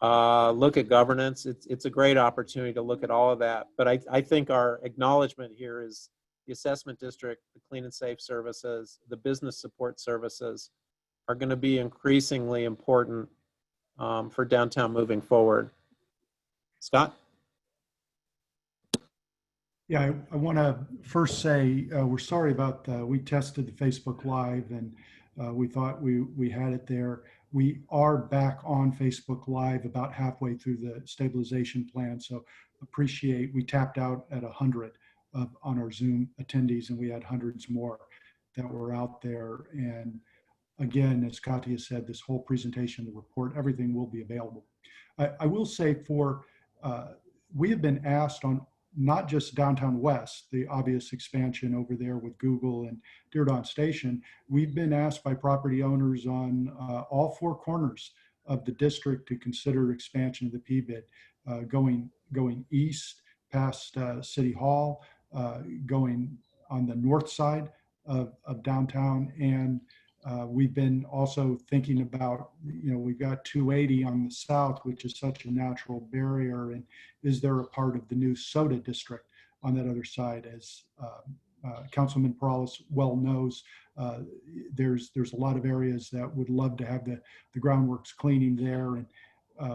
Look at governance. It's a great opportunity to look at all of that. But I think our acknowledgement here is the assessment district, the clean and safe services, the business support services are going to be increasingly important for downtown moving forward. Scott? Yeah, I want to first say we're sorry about we tested the Facebook Live and we thought we had it there. We are back on Facebook Live about halfway through the stabilization plan. So appreciate, we tapped out at 100 on our Zoom attendees and we had hundreds more that were out there. And again, as Katia said, this whole presentation, the report, everything will be available. I will say we have been asked on not just downtown west, the obvious expansion over there with Google and Dearborn Station, we've been asked by property owners on all four corners of the district to consider expansion of the PBID, going east past City Hall, going on the north side of downtown, and we've been also thinking about, we've got 280 on the south, which is such a natural barrier. And is there a part of the new SODA district on that other side? As Councilman Perales well knows, there's a lot of areas that would love to have the groundworks cleaning there. And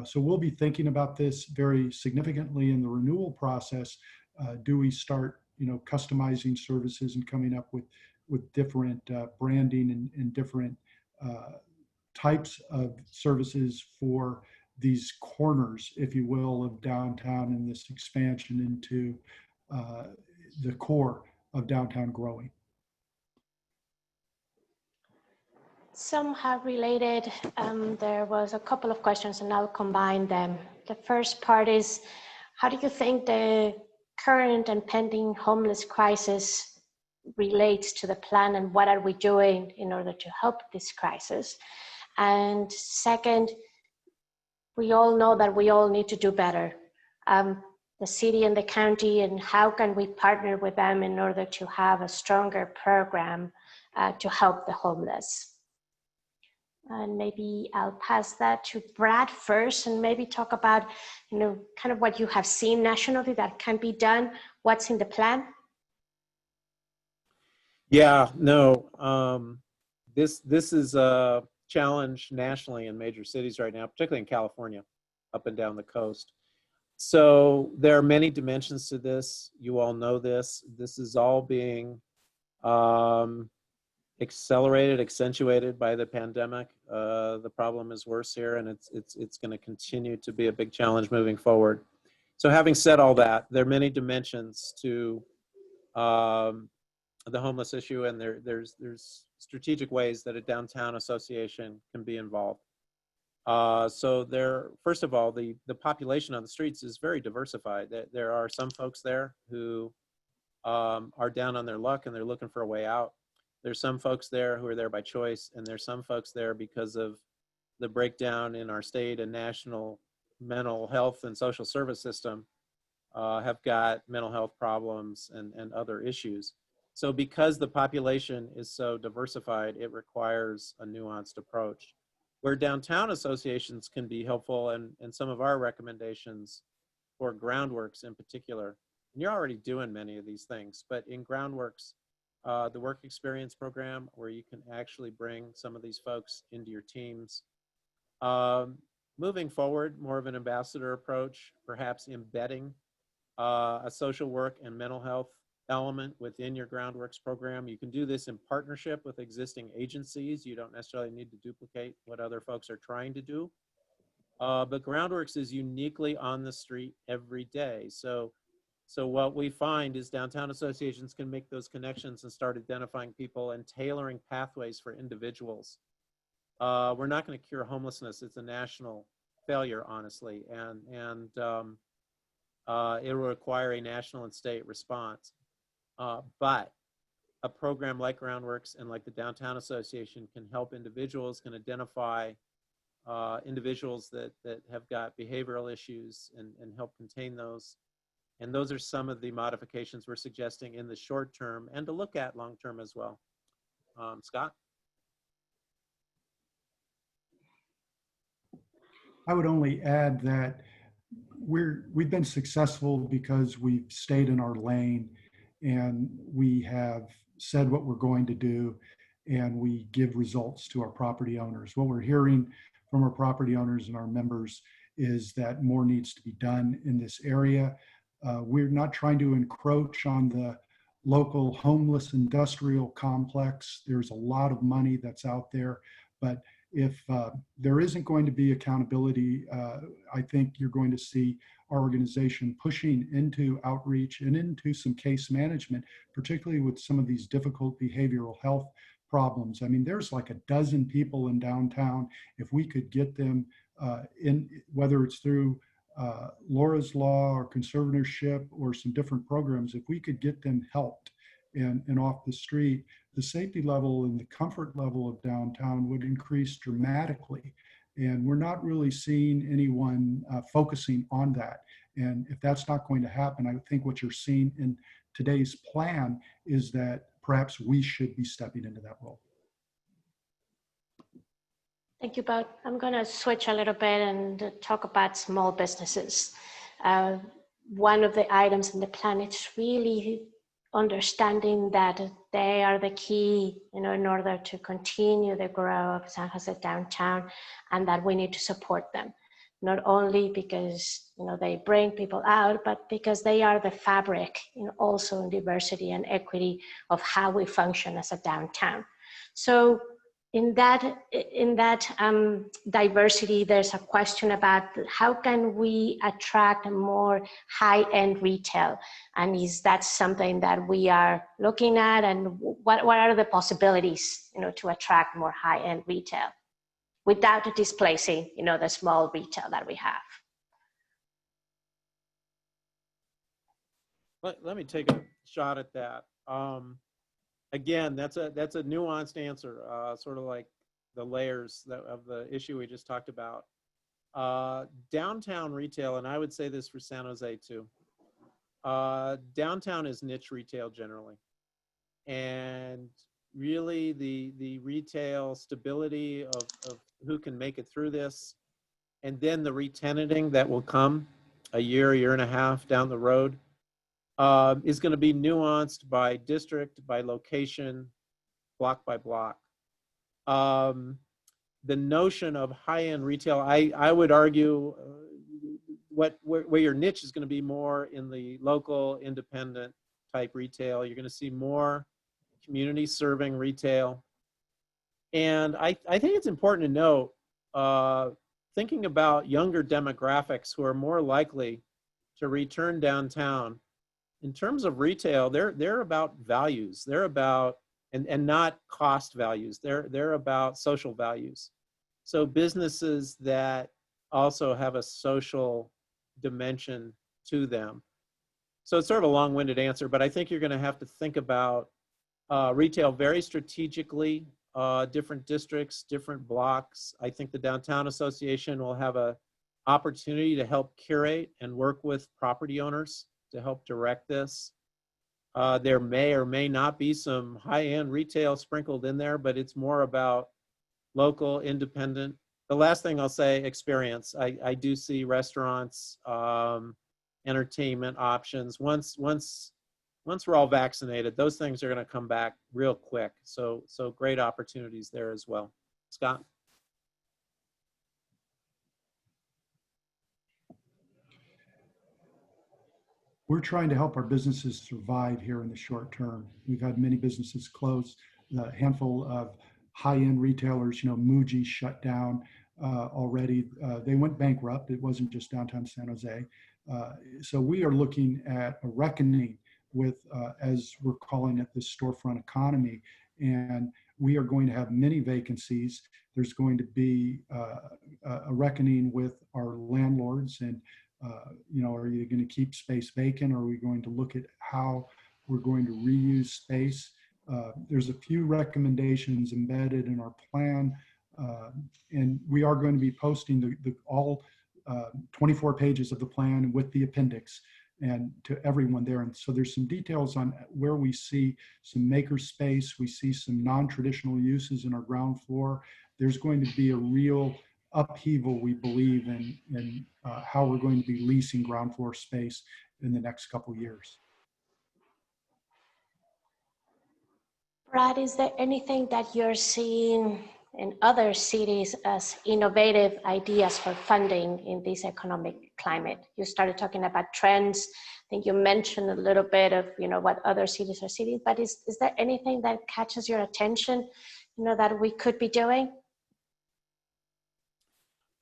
so we'll be thinking about this very significantly in the renewal process. Do we start, customizing services and coming up with different branding and different types of services for these corners, if you will, of downtown and this expansion into the core of downtown growing. Somehow related, there was a couple of questions and I'll combine them. The first part is, how do you think the current and pending homeless crisis relates to the plan, and what are we doing in order to help this crisis? And second, we all know that we all need to do better. The city and the county, and how can we partner with them in order to have a stronger program to help the homeless? And maybe I'll pass that to Brad first and maybe talk about, kind of what you have seen nationally that can be done, what's in the plan. Yeah, no, this is a challenge nationally in major cities right now, particularly in California, up and down the coast. So there are many dimensions to this. You all know this. This is all being accelerated, accentuated by the pandemic. The problem is worse here, and it's going to continue to be a big challenge moving forward. So having said all that, there are many dimensions to the homeless issue, and there's strategic ways that a downtown association can be involved. So first of all, the population on the streets is very diversified. There are some folks there who are down on their luck and they're looking for a way out. There's some folks there who are there by choice, and there's some folks there because of the breakdown in our state and national mental health and social service system, have got mental health problems and other issues. So because the population is so diversified, it requires a nuanced approach. Where downtown associations can be helpful, and some of our recommendations for groundworks in particular, and you're already doing many of these things, but in groundworks, the work experience program, where you can actually bring some of these folks into your teams. Moving forward, more of an ambassador approach, perhaps embedding a social work and mental health element within your groundworks program. You can do this in partnership with existing agencies. You don't necessarily need to duplicate what other folks are trying to do. But groundworks is uniquely on the street every day. So what we find is downtown associations can make those connections and start identifying people and tailoring pathways for individuals. We're not going to cure homelessness. It's a national failure, honestly, and it will require a national and state response. But a program like Groundworks and like the Downtown Association can help individuals, can identify individuals that have got behavioral issues and help contain those. And those are some of the modifications we're suggesting in the short term and to look at long term as well. Scott? I would only add that we've been successful because we've stayed in our lane and we have said what we're going to do and we give results to our property owners. What we're hearing from our property owners and our members is that more needs to be done in this area. We're not trying to encroach on the local homeless industrial complex. There's a lot of money that's out there, but if there isn't going to be accountability, I think you're going to see our organization pushing into outreach and into some case management, particularly with some of these difficult behavioral health problems. I mean, there's like a dozen people in downtown. If we could get them in, whether it's through Laura's Law or conservatorship or some different programs, if we could get them helped and off the street, the safety level and the comfort level of downtown would increase dramatically. And we're not really seeing anyone focusing on that. And if that's not going to happen, I think what you're seeing in today's plan is that perhaps we should be stepping into that role. Thank you both. I'm going to switch a little bit and talk about small businesses. One of the items in the plan is really understanding that they are the key, in order to continue the growth of San Jose downtown, and that we need to support them, not only because they bring people out, but because they are the fabric, also in diversity and equity of how we function as a downtown. So in that diversity, there's a question about how can we attract more high-end retail, and is that something that we are looking at, and what are the possibilities, to attract more high-end retail without displacing, the small retail that we have? Let me take a shot at that. Again, that's a nuanced answer, sort of like the layers of the issue we just talked about. Downtown retail, and I would say this for San Jose too, downtown is niche retail generally. And really the retail stability of who can make it through this, and then the re-tenanting that will come a year and a half down the road, is going to be nuanced by district, by location, block by block. The notion of high-end retail, I would argue where your niche is going to be more in the local independent type retail. You're going to see more community serving retail. And I think it's important to note, thinking about younger demographics who are more likely to return downtown, in terms of retail, they're about values. They're about, and not cost values. They're about social values. So businesses that also have a social dimension to them. So it's sort of a long-winded answer, but I think you're going to have to think about retail very strategically, different districts, different blocks. I think the Downtown Association will have an opportunity to help curate and work with property owners to help direct this. There may or may not be some high-end retail sprinkled in there, but it's more about local, independent. The last thing I'll say, experience. I do see restaurants, entertainment options. Once we're all vaccinated, those things are going to come back real quick. So great opportunities there as well. Scott? We're trying to help our businesses survive here in the short term. We've had many businesses close. A handful of high-end retailers, Muji shut down already. They went bankrupt. It wasn't just downtown San Jose. So we are looking at a reckoning with, as we're calling it, the storefront economy. And we are going to have many vacancies. There's going to be a reckoning with our landlords and are you going to keep space vacant? Or are we going to look at how we're going to reuse space? There's a few recommendations embedded in our plan And we are going to be posting all 24 pages of the plan with the appendix and to everyone there. And so there's some details on where we see some maker space. We see some non-traditional uses in our ground floor. There's going to be a real upheaval, we believe, in how we're going to be leasing ground floor space in the next couple of years. Brad, is there anything that you're seeing in other cities as innovative ideas for funding in this economic climate? You started talking about trends. I think you mentioned a little bit of, what other cities are seeing, but is there anything that catches your attention, that we could be doing?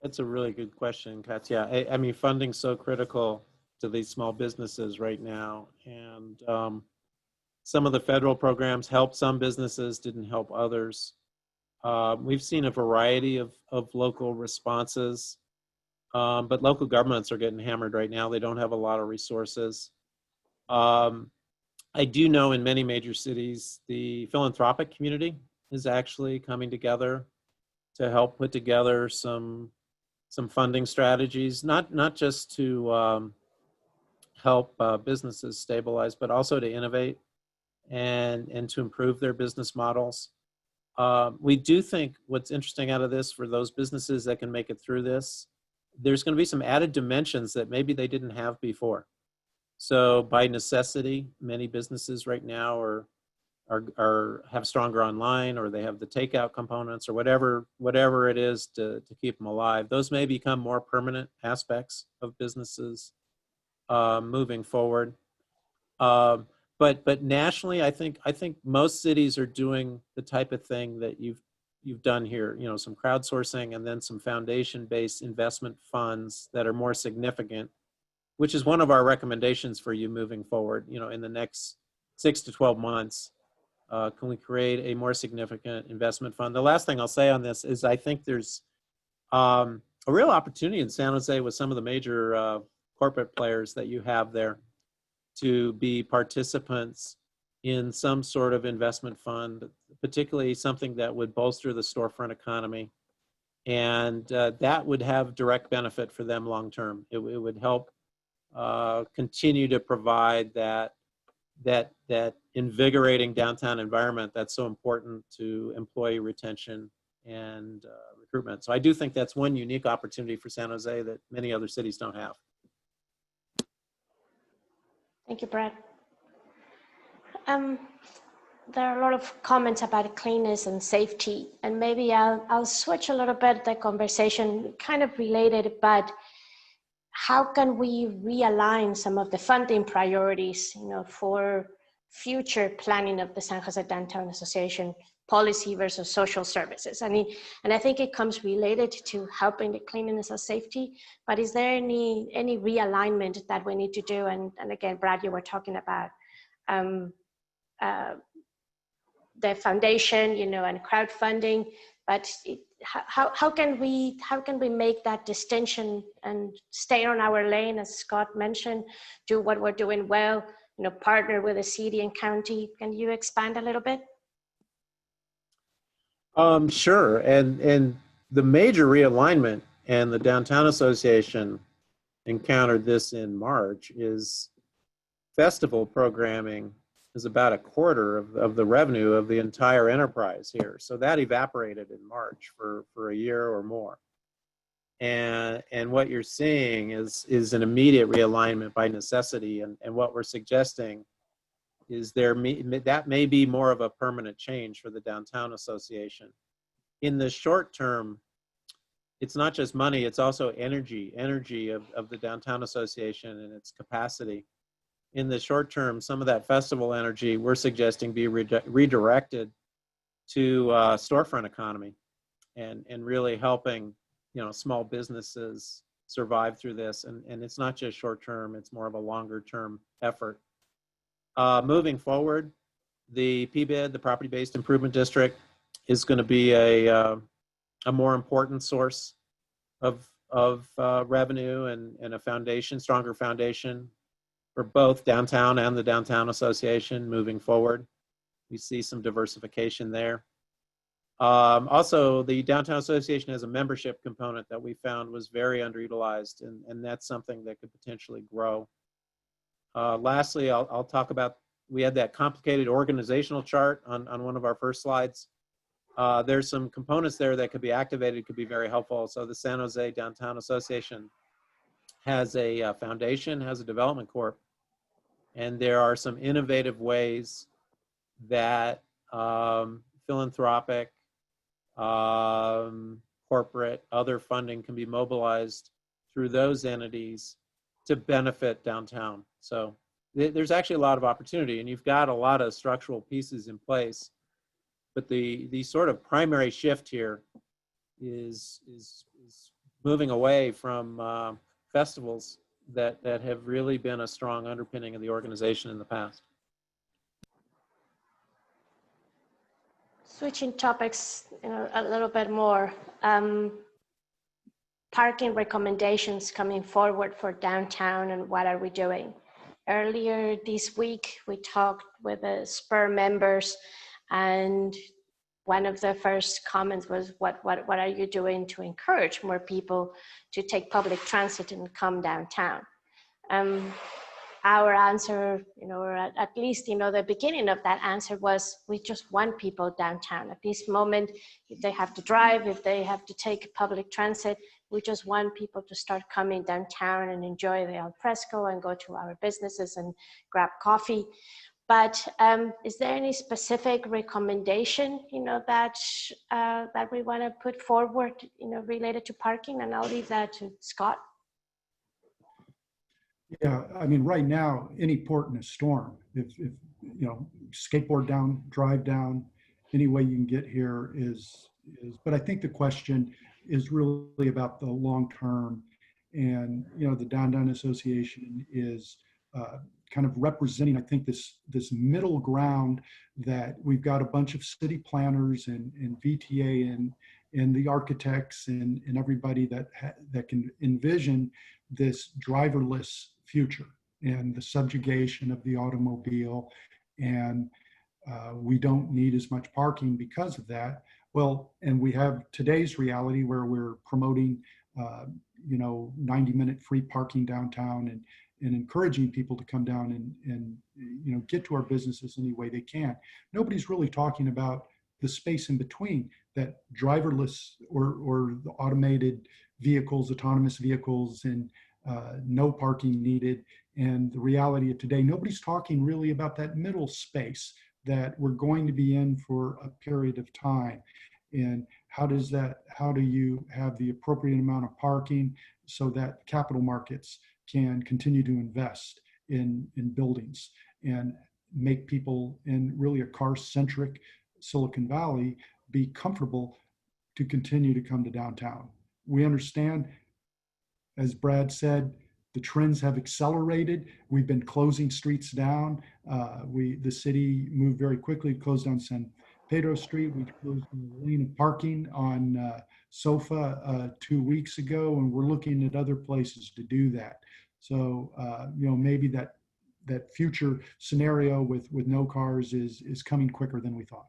That's a really good question, Katya. I mean, funding's so critical to these small businesses right now. And some of the federal programs helped some businesses, didn't help others. We've seen a variety of local responses, but local governments are getting hammered right now. They don't have a lot of resources. I do know in many major cities, the philanthropic community is actually coming together to help put together some funding strategies, not just to help businesses stabilize, but also to innovate and to improve their business models. We do think what's interesting out of this for those businesses that can make it through this, there's going to be some added dimensions that maybe they didn't have before. So by necessity, many businesses right now have stronger online, or they have the takeout components, or whatever it is to keep them alive. Those may become more permanent aspects of businesses moving forward. But nationally, I think most cities are doing the type of thing that you've done here. Some crowdsourcing and then some foundation-based investment funds that are more significant, which is one of our recommendations for you moving forward. In the next 6 to 12 months, can we create a more significant investment fund? The last thing I'll say on this is I think there's a real opportunity in San Jose with some of the major corporate players that you have there to be participants in some sort of investment fund, particularly something that would bolster the storefront economy. And that would have direct benefit for them long term. It would help continue to provide that invigorating downtown environment that's so important to employee retention and recruitment. So I do think that's one unique opportunity for San Jose that many other cities don't have. Thank you, Brad. There are a lot of comments about cleanness and safety, and maybe I'll switch a little bit the conversation, kind of related, but how can we realign some of the funding priorities, for future planning of the San Jose Downtown Association policy versus social services? And I think it comes related to helping the cleanliness and safety, but is there any realignment that we need to do? And again, Brad, you were talking about the foundation, and crowdfunding, but how can we make that distinction and stay on our lane, as Scott mentioned, do what we're doing well, partner with the city and county? Can you expand a little bit? Sure. And the major realignment, and the Downtown Association encountered this in March, is festival programming is about a quarter of the revenue of the entire enterprise here. So that evaporated in March for a year or more. And what you're seeing is an immediate realignment by necessity. And what we're suggesting is that may be more of a permanent change for the Downtown Association. In the short term, it's not just money, it's also energy of the Downtown Association and its capacity. In the short term, some of that festival energy we're suggesting be redirected to storefront economy and really helping small businesses survive through this. And it's not just short term, it's more of a longer term effort. Moving forward, the PBID, the Property-Based Improvement District, is going to be a more important source of revenue and a stronger foundation for both downtown and the Downtown Association moving forward. We see some diversification there. Also, the Downtown Association has a membership component that we found was very underutilized, and that's something that could potentially grow. Lastly, I'll talk about, we had that complicated organizational chart on one of our first slides. There's some components there that could be activated, could be very helpful. So the San Jose Downtown Association has a foundation, has a development corp, and there are some innovative ways that philanthropic, corporate, other funding can be mobilized through those entities to benefit downtown. So there's actually a lot of opportunity, and you've got a lot of structural pieces in place. But the sort of primary shift here is moving away from festivals that have really been a strong underpinning of the organization in the past. Switching topics, a little bit more. Parking recommendations coming forward for downtown, and what are we doing? Earlier this week, we talked with the SPUR members, and one of the first comments was, what are you doing to encourage more people to take public transit and come downtown? Our answer, or at least, the beginning of that answer was, we just want people downtown. At this moment, if they have to drive, if they have to take public transit, we just want people to start coming downtown and enjoy the al fresco and go to our businesses and grab coffee. But is there any specific recommendation, that we want to put forward, related to parking? And I'll leave that to Scott. Yeah, I mean, right now, any port in a storm, if skateboard down, drive down, any way you can get here is, but I think the question is really about the long term. And, the Downtown Association is kind of representing, I think, this middle ground that we've got a bunch of city planners and VTA and the architects and everybody that can envision this driverless future and the subjugation of the automobile, and we don't need as much parking because of that. Well, and we have today's reality where we're promoting 90-minute free parking downtown and encouraging people to come down and get to our businesses any way they can. Nobody's really talking about the space in between, that driverless or the automated vehicles, autonomous vehicles, and no parking needed. And the reality of today, nobody's talking really about that middle space that we're going to be in for a period of time. And how do you have the appropriate amount of parking so that capital markets can continue to invest in buildings and make people in really a car-centric Silicon Valley be comfortable to continue to come to downtown. We understand, as Brad said, the trends have accelerated. We've been closing streets down. The city moved very quickly, closed down San Pedro Street. We closed the lane of parking on SOFA 2 weeks ago, and we're looking at other places to do that. So, maybe that future scenario with no cars is coming quicker than we thought.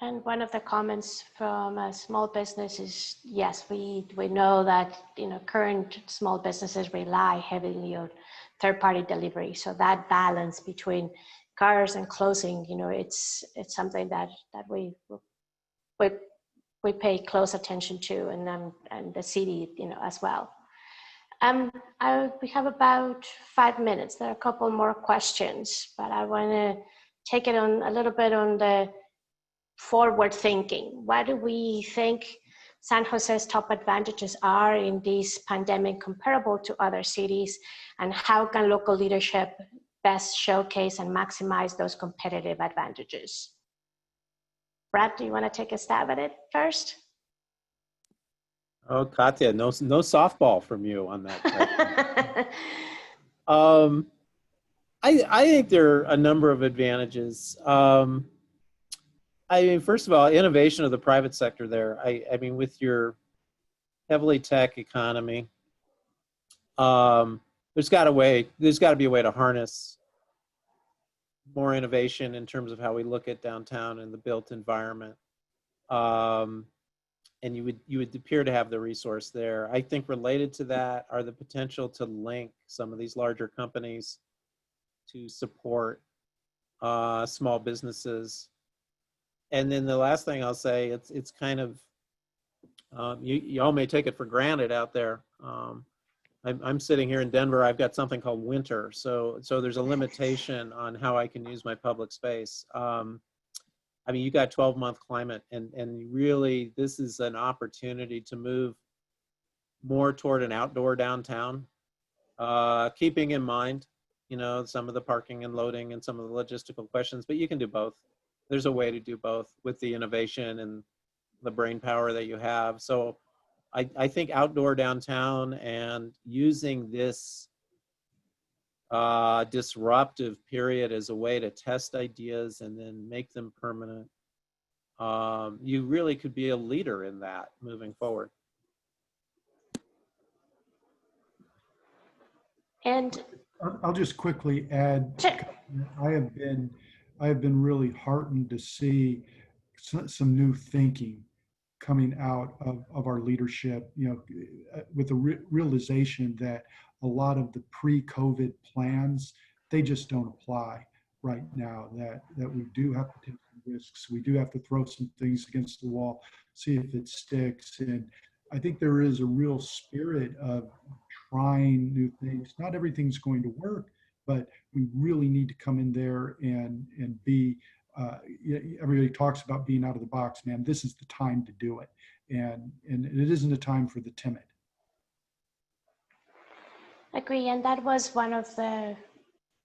And one of the comments from a small business is, yes, we know that current small businesses rely heavily on third-party delivery. So that balance between cars and closing, it's something that we pay close attention to, and the city, as well. We have about 5 minutes. There are a couple more questions, but I want to take it on a little bit on the forward thinking. What do we think San Jose's top advantages are in this pandemic comparable to other cities, and how can local leadership best showcase and maximize those competitive advantages? Brad, do you want to take a stab at it first? Oh, Katya, no softball from you on that. I think there are a number of advantages. First of all, innovation of the private sector there. With your heavily tech economy, there's got to be a way to harness more innovation in terms of how we look at downtown and the built environment. And you would appear to have the resource there. I think related to that are the potential to link some of these larger companies to support small businesses. And then the last thing I'll say, it's kind of, you all may take it for granted out there. I'm sitting here in Denver. I've got something called winter. So there's a limitation on how I can use my public space. I mean, you got 12-month climate, and really this is an opportunity to move more toward an outdoor downtown, keeping in mind, you know, some of the parking and loading and some of the logistical questions, but you can do both. There's a way to do both with the innovation and the brain power that you have. So I think outdoor downtown and using this disruptive period as a way to test ideas and then make them permanent. You really could be a leader in that moving forward. And I'll just quickly add, sure. I have been really heartened to see some new thinking coming out of our leadership, you know, with the realization that a lot of the pre-COVID plans, they just don't apply right now, that we do have to take some risks. We do have to throw some things against the wall, see if it sticks. And I think there is a real spirit of trying new things. Not everything's going to work, but we really need to come in there and be, everybody talks about being out of the box, man. This is the time to do it. And it isn't a time for the timid. Agree, and that was one of the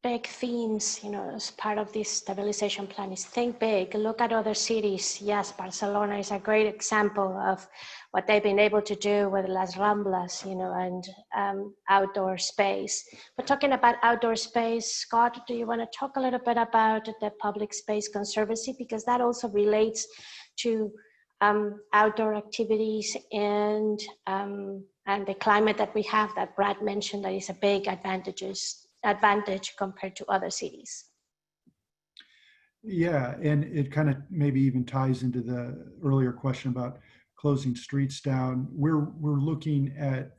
big themes, you know, as part of this stabilization plan is think big, look at other cities. Yes, Barcelona is a great example of what they've been able to do with Las Ramblas, you know, and outdoor space. But talking about outdoor space, Scott, do you want to talk a little bit about the Public Space Conservancy? Because that also relates to outdoor activities and the climate that we have that Brad mentioned that is a big advantage compared to other cities. Yeah, and it kind of maybe even ties into the earlier question about closing streets down. We're looking at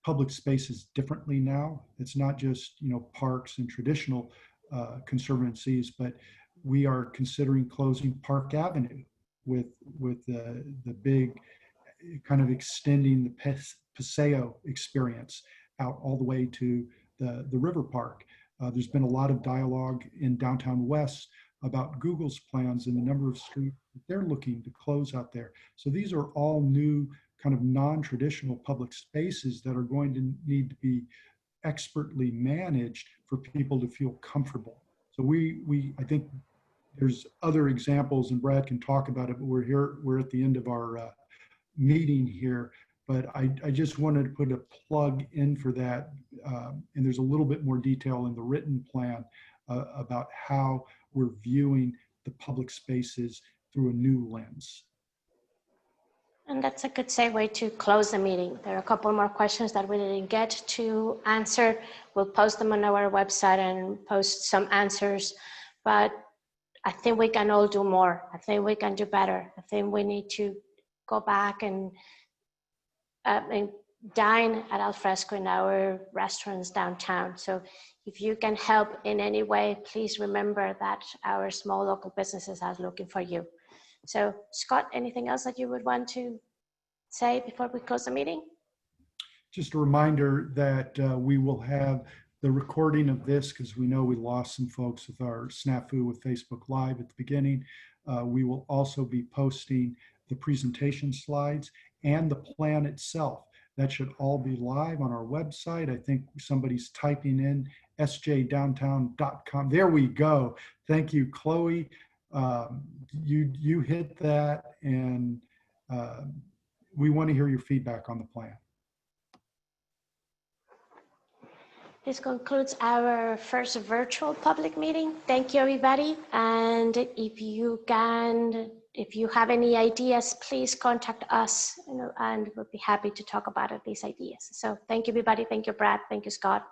public spaces differently now. It's not just, you know, parks and traditional conservancies, but we are considering closing Park Avenue with the big kind of extending the Paseo experience out all the way to the river park. There's been a lot of dialogue in downtown West about Google's plans and the number of streets that they're looking to close out there. So these are all new kind of non-traditional public spaces that are going to need to be expertly managed for people to feel comfortable. So I think there's other examples, and Brad can talk about it, but we're at the end of our meeting here. But I just wanted to put a plug in for that. And there's a little bit more detail in the written plan about how we're viewing the public spaces through a new lens. And that's a good segue to close the meeting. There are a couple more questions that we didn't get to answer. We'll post them on our website and post some answers. But I think we can all do more. I think we can do better. I think we need to go back and dine at alfresco in our restaurants downtown. So if you can help in any way, please remember that our small local businesses are looking for you. So Scott, anything else that you would want to say before we close the meeting? Just a reminder that we will have the recording of this, because we know we lost some folks with our snafu with Facebook Live at the beginning. We will also be posting the presentation slides and the plan itself. That should all be live on our website. I think somebody's typing in sjdowntown.com. There we go. Thank you, Chloe. You hit that, and we want to hear your feedback on the plan. This concludes our first virtual public meeting. Thank you, everybody. And if you have any ideas, please contact us, and we'll be happy to talk about these ideas. So thank you, everybody. Thank you, Brad. Thank you, Scott.